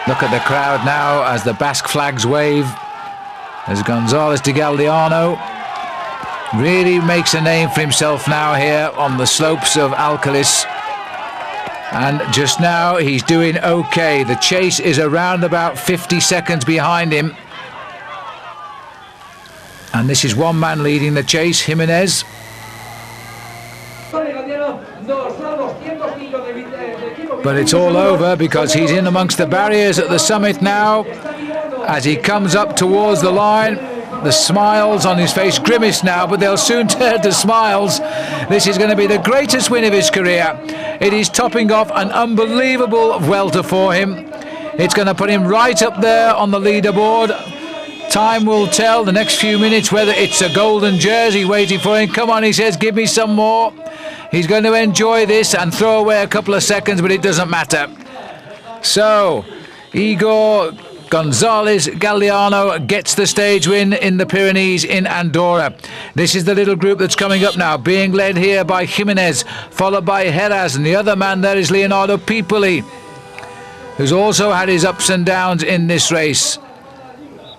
Look at the crowd now as the Basque flags wave, as Gonzalez de Galdeano really makes a name for himself now here on the slopes of Alcalis. And just now he's doing okay. The chase is around about 50 seconds behind him. And this is one man leading the chase, Jimenez. But it's all over, because he's in amongst the barriers at the summit now. As he comes up towards the line, the smiles on his face grimace now, but they'll soon turn to smiles. This is going to be the greatest win of his career. It is topping off an unbelievable Vuelta for him. It's going to put him right up there on the leaderboard. Time will tell the next few minutes whether it's a golden jersey waiting for him. Come on, he says, give me some more. He's going to enjoy this and throw away a couple of seconds, but it doesn't matter. So, Igor Gonzalez Galdeano gets the stage win in the Pyrenees in Andorra. This is the little group that's coming up now, being led here by Jimenez, followed by Heras, and the other man there is Leonardo Pipoli, who's also had his ups and downs in this race.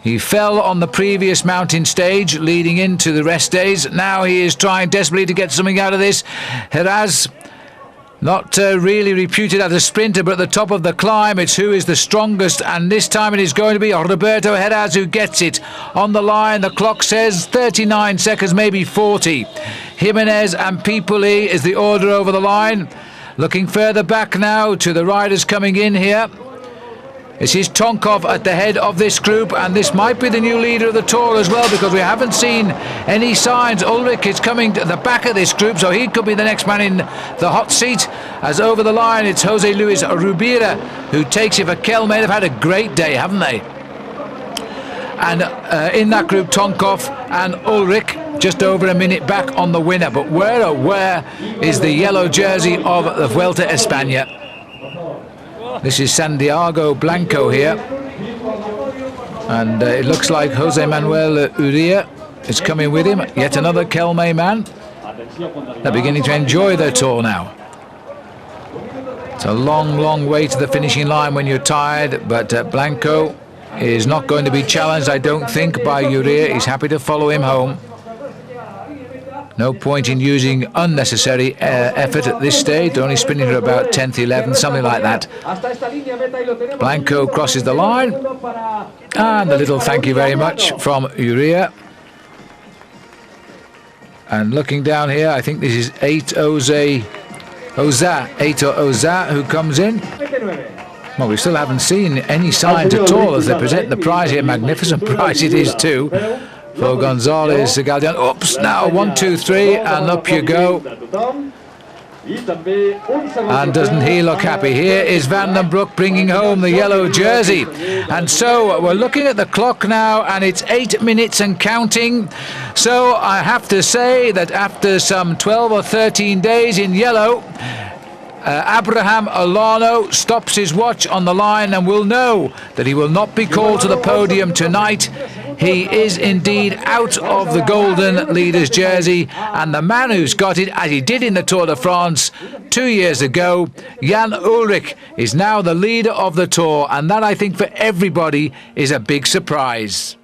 He fell on the previous mountain stage leading into the rest days. Now he is trying desperately to get something out of this. Heras, not really reputed as a sprinter, but at the top of the climb, it's who is the strongest, and this time it is going to be Roberto Heras who gets it. On the line, the clock says 39 seconds, maybe 40. Jimenez and Pipoli is the order over the line. Looking further back now to the riders coming in here. This is Tonkov at the head of this group, and this might be the new leader of the Tour as well, because we haven't seen any signs. Ulrich is coming to the back of this group, so he could be the next man in the hot seat. As over the line, it's Jose Luis Rubira who takes it for Kelme. They've had a great day, haven't they? And in that group, Tonkov and Ulrich just over a minute back on the winner. But where is the yellow jersey of the Vuelta Espana? This is Santiago Blanco here, and it looks like Jose Manuel Uria is coming with him. Yet another Kelme man. They're beginning to enjoy their tour now. It's a long, long way to the finishing line when you're tired, but Blanco is not going to be challenged, I don't think, by Uria. He's happy to follow him home. No point in using unnecessary effort at this stage. They're only sprinting for about 10th, 11th, something like that. Blanco crosses the line. And a little thank you very much from Uria. And looking down here, I think this is Eito Oza, who comes in. Well, we still haven't seen any signs at all as they present the prize here. Magnificent prize it is too for Gonzalez Galdian. Oops, now 1, 2, 3, and up you go. And doesn't he look happy? Here is Van den Broek bringing home the yellow jersey. And so we're looking at the clock now, and it's 8 minutes and counting. So I have to say that after some 12 or 13 days in yellow, Abraham Olano stops his watch on the line and will know that he will not be called to the podium tonight. He is indeed out of the golden leader's jersey, and the man who's got it, as he did in the Tour de France 2 years ago, Jan Ullrich, is now the leader of the Tour, and that, I think, for everybody is a big surprise.